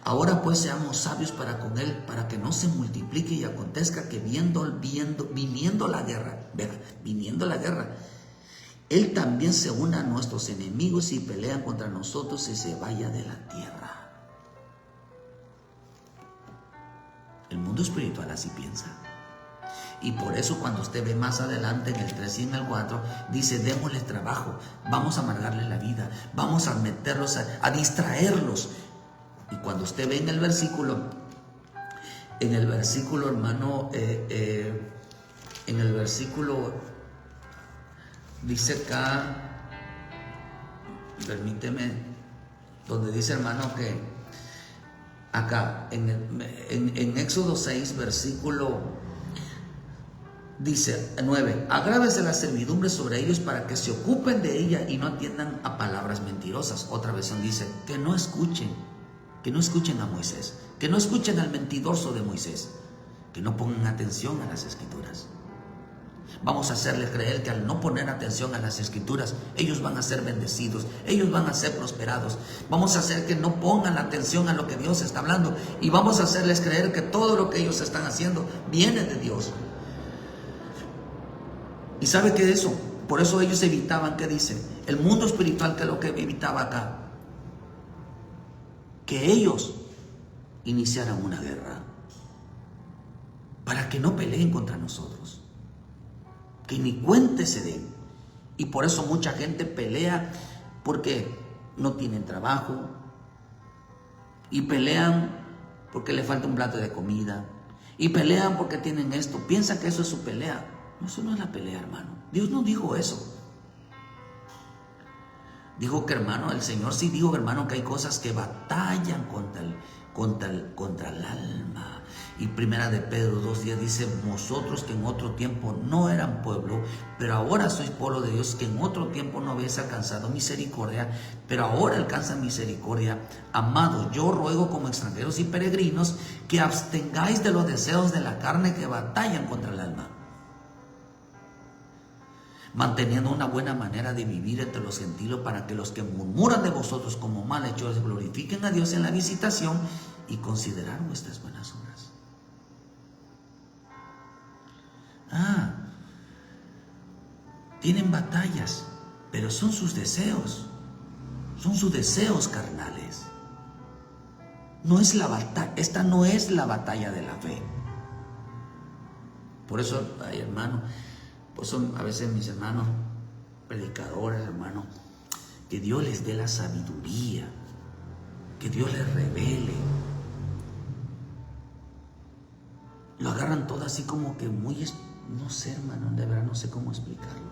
Ahora pues seamos sabios para con él, para que no se multiplique y acontezca que viniendo la guerra, él también se una a nuestros enemigos y pelean contra nosotros y se vaya de la tierra. El mundo espiritual así piensa. Y por eso cuando usted ve más adelante en el 3 y en el 4, dice, démosles trabajo, vamos a amargarles la vida, vamos a meterlos, a distraerlos. Y cuando usted ve en el versículo, hermano, en el versículo, dice acá, permíteme, donde dice, hermano, que acá, en Éxodo 6, versículo Dice 9, agrávese la servidumbre sobre ellos para que se ocupen de ella y no atiendan a palabras mentirosas. Otra versión dice, que no escuchen a Moisés, que no escuchen al mentiroso de Moisés, que no pongan atención a las escrituras. Vamos a hacerle creer que al no poner atención a las escrituras, ellos van a ser bendecidos, ellos van a ser prosperados. Vamos a hacer que no pongan atención a lo que Dios está hablando y vamos a hacerles creer que todo lo que ellos están haciendo viene de Dios. ¿Y sabe qué es eso? Por eso ellos evitaban, ¿qué dice? El mundo espiritual, que es lo que evitaba acá. Que ellos iniciaran una guerra. Para que no peleen contra nosotros. Que ni cuenta se den. Y por eso mucha gente pelea porque no tienen trabajo. Y pelean porque le falta un plato de comida. Y pelean porque tienen esto. Piensan que eso es su pelea. No, eso no es la pelea, hermano. Dios no dijo eso. Dijo que, hermano, el Señor sí dijo, hermano, que hay cosas que batallan contra el alma. Y primera de Pedro 2:10 dice, vosotros que en otro tiempo no eran pueblo, pero ahora sois pueblo de Dios, que en otro tiempo no habéis alcanzado misericordia, pero ahora alcanzan misericordia. Amados, yo ruego como extranjeros y peregrinos que abstengáis de los deseos de la carne que batallan contra el alma, manteniendo una buena manera de vivir entre los gentiles, para que los que murmuran de vosotros como malhechores glorifiquen a Dios en la visitación y considerar vuestras buenas obras. Tienen batallas, pero son sus deseos carnales. No es la batalla, esta no es la batalla de la fe. Por eso, ay, hermano, pues son a veces mis hermanos predicadores, hermano, que Dios les dé la sabiduría, que Dios les revele. Lo agarran todo así como que muy, no sé, hermano, de verdad no sé cómo explicarlo.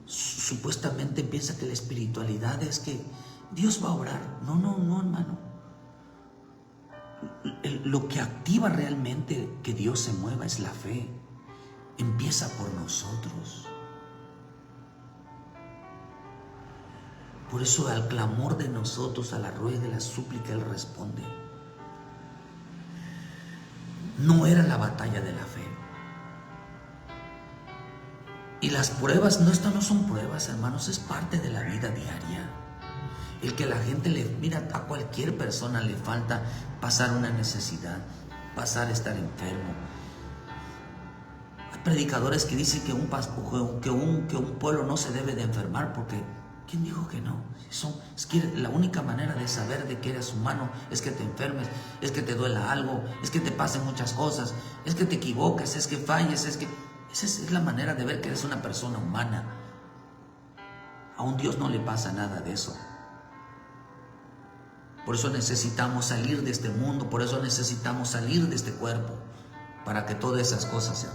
Supuestamente piensa que la espiritualidad es que Dios va a obrar. No, hermano. Lo que activa realmente que Dios se mueva es la fe. Empieza por nosotros. Por eso al clamor de nosotros, a la ruega y la súplica, Él responde. No era la batalla de la fe. Y las pruebas, estas no son pruebas, hermanos, es parte de la vida diaria. El que la gente mira, a cualquier persona le falta pasar una necesidad, pasar a estar enfermo. Hay predicadores que dicen que un pueblo no se debe de enfermar, porque ¿quién dijo que no? Es que la única manera de saber de que eres humano es que te enfermes, es que te duela algo, es que te pasen muchas cosas, es que te equivoques, es que falles, esa es la manera de ver que eres una persona humana. A un Dios no le pasa nada de eso. Por eso necesitamos salir de este mundo, por eso necesitamos salir de este cuerpo, para que todas esas cosas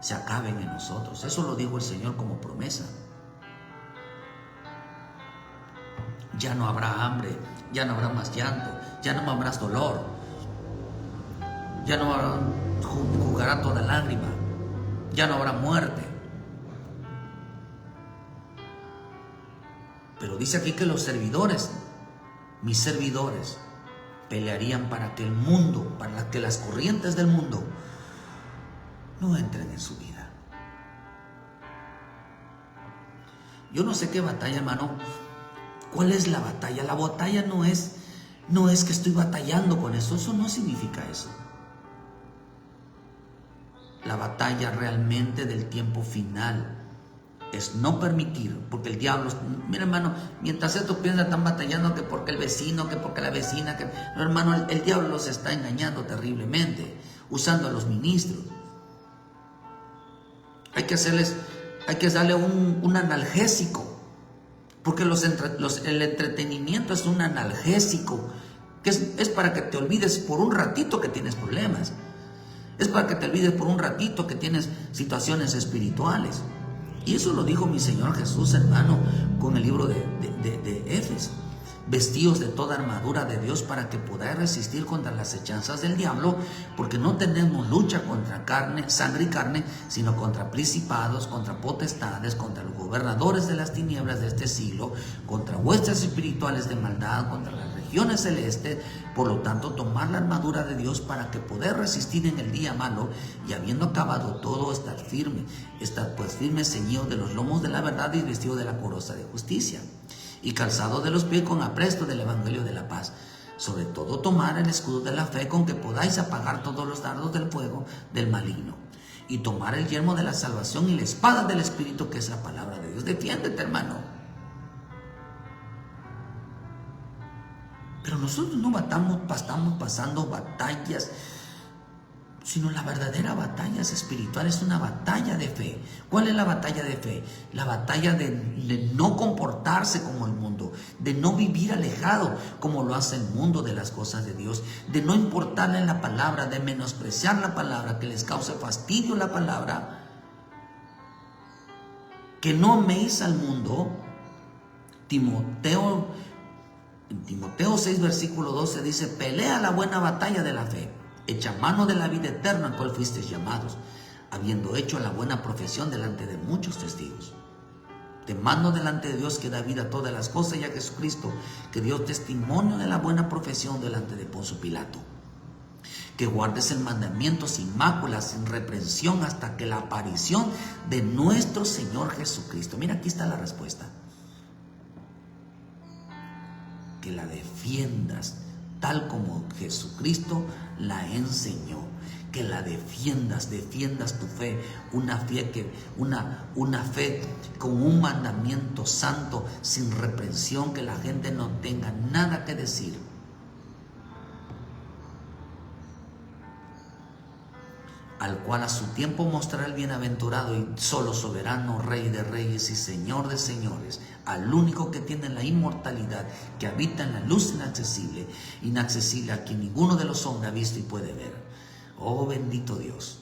se acaben en nosotros. Eso lo dijo el Señor como promesa. Ya no habrá hambre, ya no habrá más llanto, ya no habrá dolor, ya no jugará toda lágrima, ya no habrá muerte. Pero dice aquí que los servidores, mis servidores, pelearían para que el mundo, para que las corrientes del mundo no entren en su vida. Yo no sé qué batalla, hermano. ¿Cuál es la batalla? La batalla no es que estoy batallando con eso. Eso no significa eso. La batalla realmente del tiempo final es no permitir, porque el diablo, mira, hermano, mientras estos piensan, están batallando que porque el vecino, que porque la vecina, que no, hermano, el diablo los está engañando terriblemente, usando a los ministros. Hay que darle un analgésico, porque el entretenimiento es un analgésico, que es para que te olvides por un ratito que tienes problemas. Es para que te olvides por un ratito que tienes situaciones espirituales. Y eso lo dijo mi Señor Jesús, hermano, con el libro de Éfeso. Vestidos de toda armadura de Dios para que podáis resistir contra las hechanzas del diablo, porque no tenemos lucha contra sangre y carne, sino contra principados, contra potestades, contra los gobernadores de las tinieblas de este siglo, contra huestes espirituales de maldad, contra las regiones celestes. Por lo tanto, tomar la armadura de Dios para que poder resistir en el día malo, y habiendo acabado todo, estar firme. Estad pues firme, ceñidos de los lomos de la verdad y vestido de la coraza de justicia, y calzado de los pies con apresto del evangelio de la paz. Sobre todo tomar el escudo de la fe, con que podáis apagar todos los dardos del fuego del maligno, y tomar el yelmo de la salvación y la espada del Espíritu, que es la palabra de Dios. Defiéndete, hermano. Pero nosotros no estamos pasando batallas, sino la verdadera batalla espiritual es una batalla de fe. ¿Cuál es la batalla de fe? La batalla de no comportarse como el mundo, de no vivir alejado como lo hace el mundo de las cosas de Dios, de no importarle la palabra, de menospreciar la palabra, que les cause fastidio la palabra, que no améis al mundo. En Timoteo 6, versículo 12 dice: pelea la buena batalla de la fe, echa mano de la vida eterna, al cual fuisteis llamados, habiendo hecho la buena profesión delante de muchos testigos. Te mando delante de Dios, que da vida a todas las cosas, y a Jesucristo, que dio testimonio de la buena profesión delante de Poncio Pilato, que guardes el mandamiento sin mácula, sin reprensión, hasta que la aparición de nuestro Señor Jesucristo. Mira, aquí está la respuesta. Que la defiendas tal como Jesucristo la enseñó. Que la defiendas tu fe, una fe con un mandamiento santo, sin reprensión, que la gente no tenga nada que decir. Al cual a su tiempo mostrará el bienaventurado y solo soberano, Rey de reyes y Señor de señores, al único que tiene la inmortalidad, que habita en la luz inaccesible, a quien ninguno de los hombres ha visto y puede ver. Oh bendito Dios.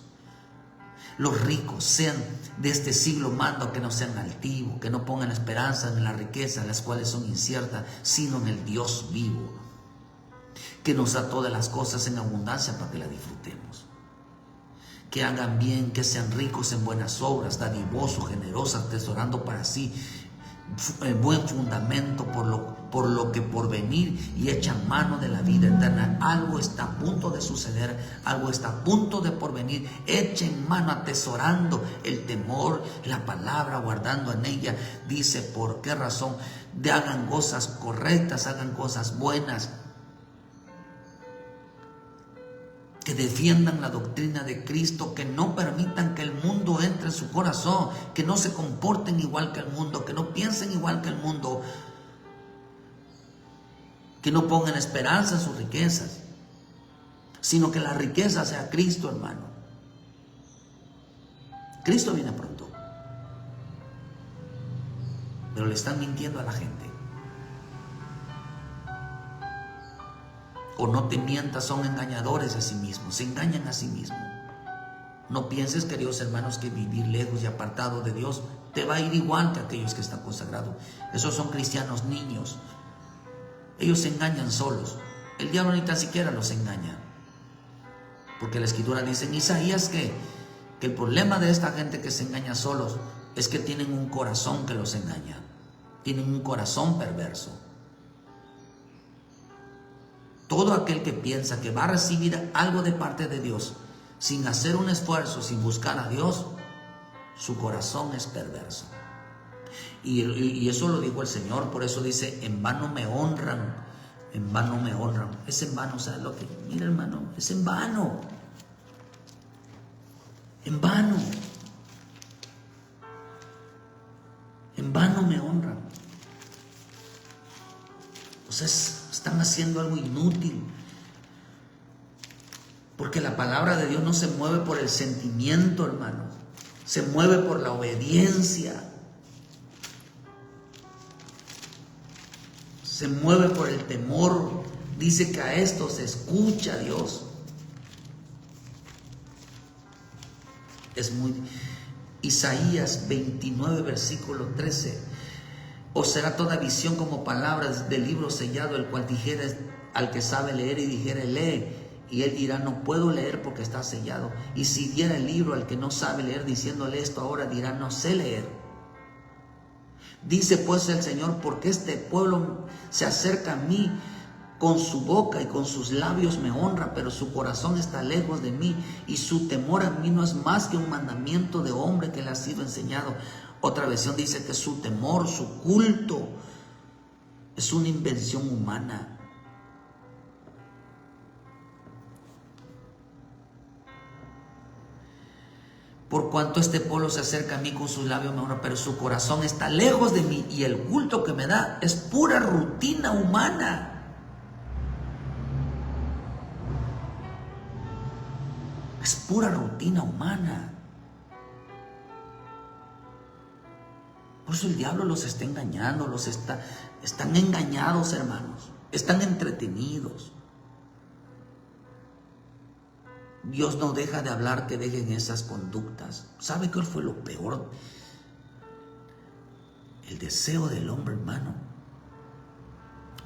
Los ricos sean de este siglo mando que no sean altivos, que no pongan esperanza en la riqueza, las cuales son inciertas, sino en el Dios vivo, que nos da todas las cosas en abundancia para que las disfrutemos. Que hagan bien, que sean ricos en buenas obras, dadivosos, generosos, atesorando para sí buen fundamento por lo que por venir, y echan mano de la vida eterna. Algo está a punto de suceder, algo está a punto de porvenir. Echen mano, atesorando el temor, la palabra, guardando en ella. Dice, ¿por qué razón? Hagan cosas correctas, hagan cosas buenas, que defiendan la doctrina de Cristo, que no permitan que el mundo entre en su corazón, que no se comporten igual que el mundo, que no piensen igual que el mundo, que no pongan esperanza en sus riquezas, sino que la riqueza sea Cristo, hermano. Cristo viene pronto, pero le están mintiendo a la gente. O no te mientas, son engañadores a sí mismos, se engañan a sí mismos. No pienses, queridos hermanos, que vivir lejos y apartado de Dios te va a ir igual que aquellos que están consagrados. Esos son cristianos niños. Ellos se engañan solos. El diablo ni tan siquiera los engaña. Porque la Escritura dice en Isaías que el problema de esta gente que se engaña solos es que tienen un corazón que los engaña. Tienen un corazón perverso. Todo aquel que piensa que va a recibir algo de parte de Dios sin hacer un esfuerzo, sin buscar a Dios, su corazón es perverso. Y eso lo dijo el Señor. Por eso dice: en vano me honran, en vano me honran. Es en vano, o sea, lo que, mira, hermano, es en vano. En vano. En vano me honran. O sea, están haciendo algo inútil. Porque la palabra de Dios no se mueve por el sentimiento, hermano. Se mueve por la obediencia. Se mueve por el temor. Dice que a esto se escucha a Dios. Isaías 29, versículo 13. ¿O será toda visión como palabras del libro sellado, el cual dijera al que sabe leer y dijera, lee? Y él dirá, no puedo leer porque está sellado. Y si diera el libro al que no sabe leer, diciéndole esto ahora, dirá, no sé leer. Dice pues el Señor, porque este pueblo se acerca a mí, con su boca y con sus labios me honra, pero su corazón está lejos de mí, y su temor a mí no es más que un mandamiento de hombre que le ha sido enseñado. Otra versión dice que su temor, su culto, es una invención humana. Por cuanto este pueblo se acerca a mí, con sus labios me honra, pero su corazón está lejos de mí, y el culto que me da es pura rutina humana. Es pura rutina humana. Por eso el diablo los está engañando, están engañados, hermanos. Están entretenidos. Dios no deja de hablar que dejen esas conductas. ¿Sabe cuál fue lo peor? El deseo del hombre, hermano,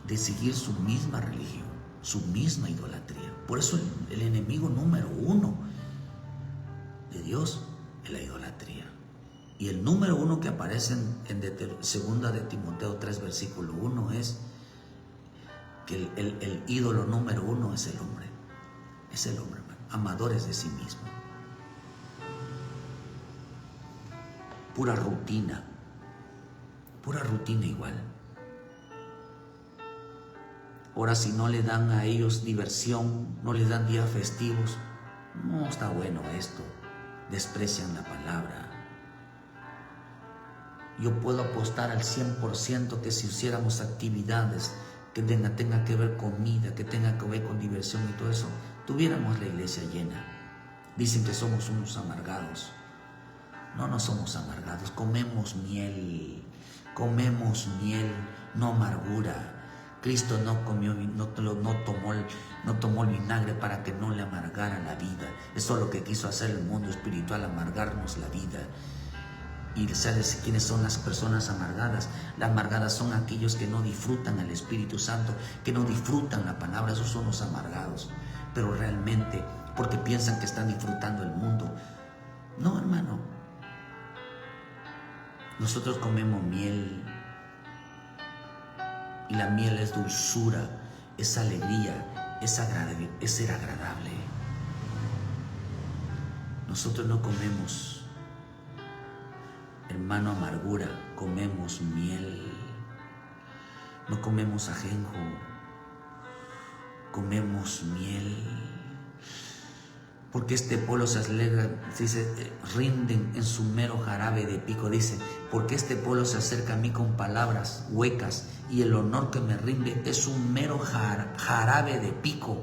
de seguir su misma religión, su misma idolatría. Por eso el enemigo número uno de Dios es la idolatría. Y el número uno que aparece en 2 de Timoteo 3, versículo 1 es que el ídolo número uno es el hombre. Es el hombre, hermano. Amadores de sí mismo. Pura rutina igual. Ahora, si no le dan a ellos diversión, no les dan días festivos, no está bueno esto. Desprecian la palabra. Yo puedo apostar al 100% que si hiciéramos actividades que tenga que ver con comida, que tenga que ver con diversión y todo eso, tuviéramos la iglesia llena. Dicen que somos unos amargados. No somos amargados. Comemos miel, no amargura. Cristo no tomó el vinagre para que no le amargara la vida. Eso es lo que quiso hacer el mundo espiritual, amargarnos la vida. ¿Y sabes quiénes son las personas amargadas? Las amargadas son aquellos que no disfrutan al Espíritu Santo, que no disfrutan la palabra. Esos son los amargados. Pero realmente, porque piensan que están disfrutando el mundo. No, hermano. Nosotros comemos miel. Y la miel es dulzura, es alegría, es ser agradable. Nosotros no comemos, hermano, amargura, comemos miel. No comemos ajenjo, comemos miel. Porque este pueblo se alegra, dice, rinden en su mero jarabe de pico. Dice, porque este pueblo se acerca a mí con palabras huecas, y el honor que me rinde es un mero jarabe de pico.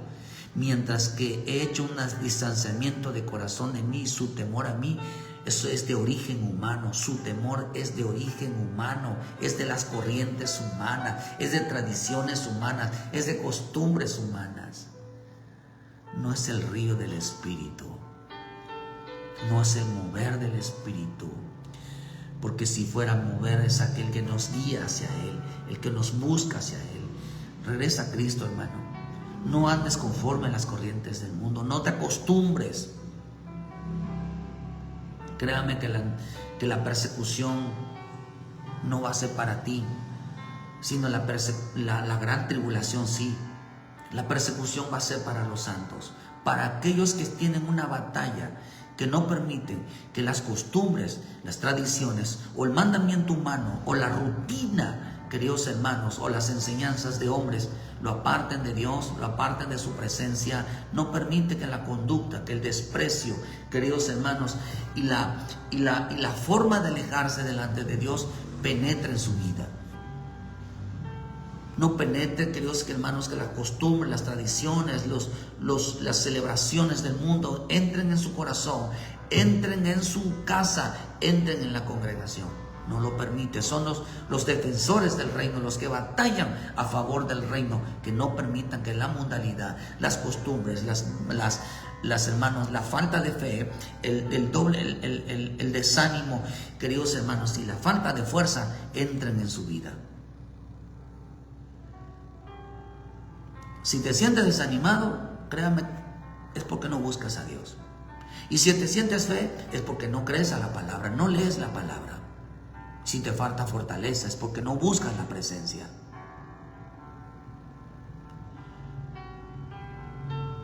Mientras que he hecho un distanciamiento de corazón en mí, su temor a mí, eso es de origen humano. Su temor es de origen humano, es de las corrientes humanas, es de tradiciones humanas, es de costumbres humanas. No es el río del Espíritu, no es el mover del Espíritu, porque si fuera mover es aquel que nos guía hacia Él, el que nos busca hacia Él. Regresa a Cristo, hermano. No andes conforme a las corrientes del mundo, no te acostumbres. Créame que la persecución no va a ser para ti, sino la gran tribulación sí. La persecución va a ser para los santos, para aquellos que tienen una batalla, que no permiten que las costumbres, las tradiciones o el mandamiento humano o la rutina, queridos hermanos, o las enseñanzas de hombres lo aparten de Dios, lo aparten de su presencia. No permite que la conducta, que el desprecio, queridos hermanos, y la forma de alejarse delante de Dios penetre en su vida. No penetre, queridos hermanos, que la costumbre, las tradiciones, las celebraciones del mundo entren en su corazón, entren en su casa, entren en la congregación. no lo permite. Son los defensores del reino, los que batallan a favor del reino, que no permitan que la mundanalidad, las costumbres, las hermanos, la falta de fe, el desánimo, queridos hermanos, y la falta de fuerza entren en su vida. Si te sientes desanimado, créame, es porque no buscas a Dios. Y si te sientes fe, es porque no crees a la palabra, no lees la palabra. Si te falta fortaleza, es porque no buscas la presencia.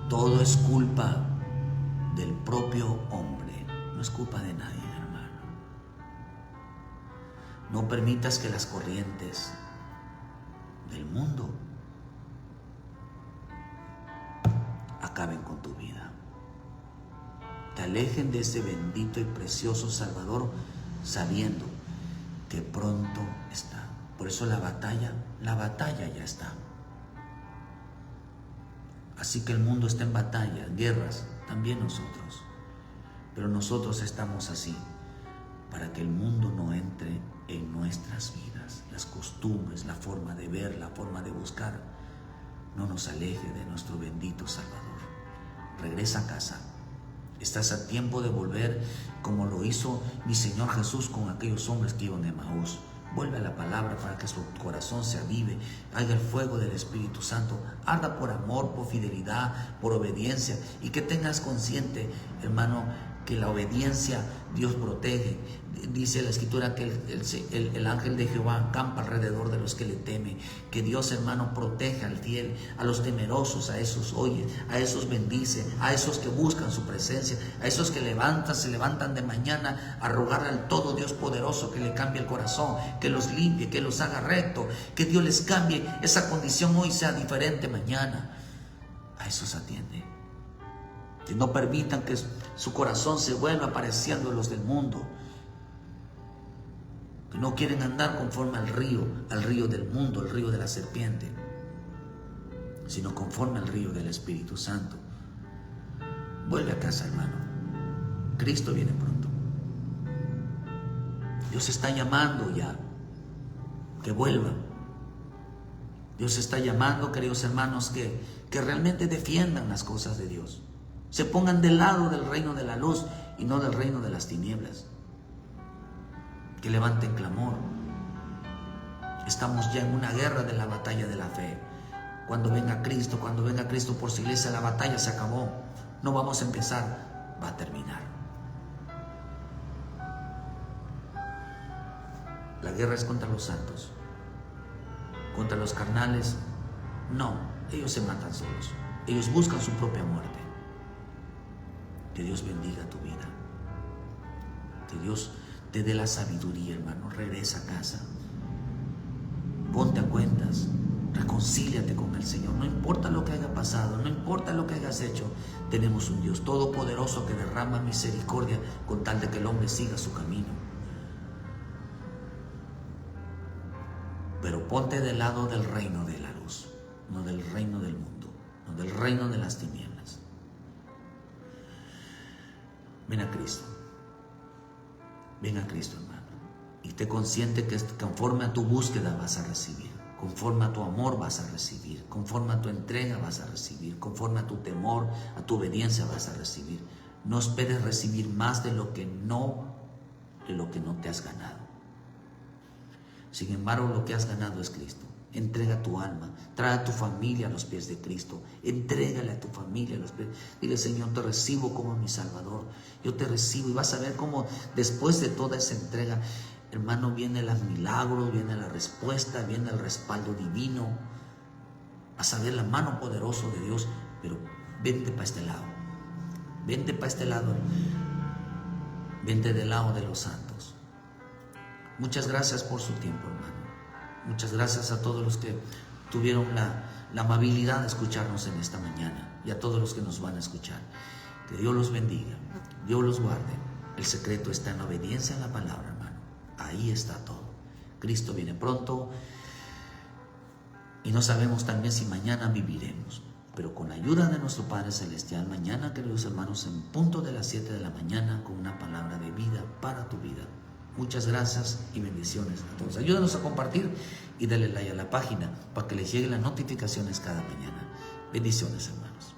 Todo es culpa del propio hombre, no es culpa de nadie, hermano. No permitas que las corrientes del mundo acaben con tu vida. Te alejen de ese bendito y precioso Salvador, sabiendo que pronto está. Por eso la batalla ya está. Así que el mundo está en batalla, en guerras, también nosotros. Pero nosotros estamos así, para que el mundo no entre en nuestras vidas. Las costumbres, la forma de ver, la forma de buscar, no nos aleje de nuestro bendito Salvador. Regresa a casa. Estás a tiempo de volver como lo hizo mi Señor Jesús con aquellos hombres que iban de Emaús. Vuelve a la palabra para que su corazón se avive, haya el fuego del Espíritu Santo, arda por amor, por fidelidad, por obediencia, y que tengas consciente, hermano, que la obediencia Dios protege. Dice la Escritura que el ángel de Jehová acampa alrededor de los que le temen. Que Dios, hermano, protege al fiel, a los temerosos, a esos oye, a esos bendice, a esos que buscan su presencia, a esos que se levantan de mañana a rogar al todo Dios poderoso que le cambie el corazón, que los limpie, que los haga recto, que Dios les cambie esa condición hoy sea diferente mañana. A esos atiende. Que no permitan que su corazón se vuelva pareciendo a los del mundo, que no quieren andar conforme al río del mundo, el río de la serpiente, sino conforme al río del Espíritu Santo. Vuelve a casa, hermano. Cristo viene pronto. Dios está llamando ya que vuelvan. Dios está llamando, queridos hermanos, que realmente defiendan las cosas de Dios. Se pongan del lado del reino de la luz y no del reino de las tinieblas. Que levanten clamor. Estamos ya en una guerra de la batalla de la fe. Cuando venga Cristo por su iglesia, la batalla se acabó. No vamos a empezar, va a terminar. La guerra es contra los santos. Contra los carnales, no, ellos se matan solos. Ellos buscan su propia muerte. Que Dios bendiga tu vida. Que Dios te dé la sabiduría, hermano. Regresa a casa. Ponte a cuentas. Reconcíliate con el Señor. No importa lo que haya pasado, no importa lo que hayas hecho. Tenemos un Dios todopoderoso que derrama misericordia con tal de que el hombre siga su camino. Pero ponte del lado del reino de la luz, no del reino del mundo, no del reino de las tinieblas. Ven a Cristo. Ven a Cristo, hermano. Y te consciente que conforme a tu búsqueda vas a recibir. Conforme a tu amor vas a recibir. Conforme a tu entrega vas a recibir. Conforme a tu temor, a tu obediencia vas a recibir. No esperes recibir más de lo que no te has ganado. Sin embargo, lo que has ganado es Cristo. Entrega tu alma, trae a tu familia a los pies de Cristo, entrégale a tu familia a los pies. Dile: Señor, te recibo como mi Salvador, yo te recibo. Y vas a ver cómo después de toda esa entrega, hermano, viene los milagros, viene la respuesta, viene el respaldo divino. Vas a ver la mano poderosa de Dios. Pero vente para este lado, vente para este lado, vente del lado de los santos. Muchas gracias por su tiempo, hermano. Muchas gracias a todos los que tuvieron la amabilidad de escucharnos en esta mañana, y a todos los que nos van a escuchar. Que Dios los bendiga, Dios los guarde. El secreto está en la obediencia a la palabra, hermano. Ahí está todo. Cristo viene pronto y no sabemos también si mañana viviremos. Pero con la ayuda de nuestro Padre Celestial, mañana, queridos hermanos, en punto de las 7 de la mañana, con una palabra de vida para tu vida, Muchas gracias y bendiciones a todos. Ayúdanos a compartir y dale like a la página para que les lleguen las notificaciones cada mañana. Bendiciones, hermanos.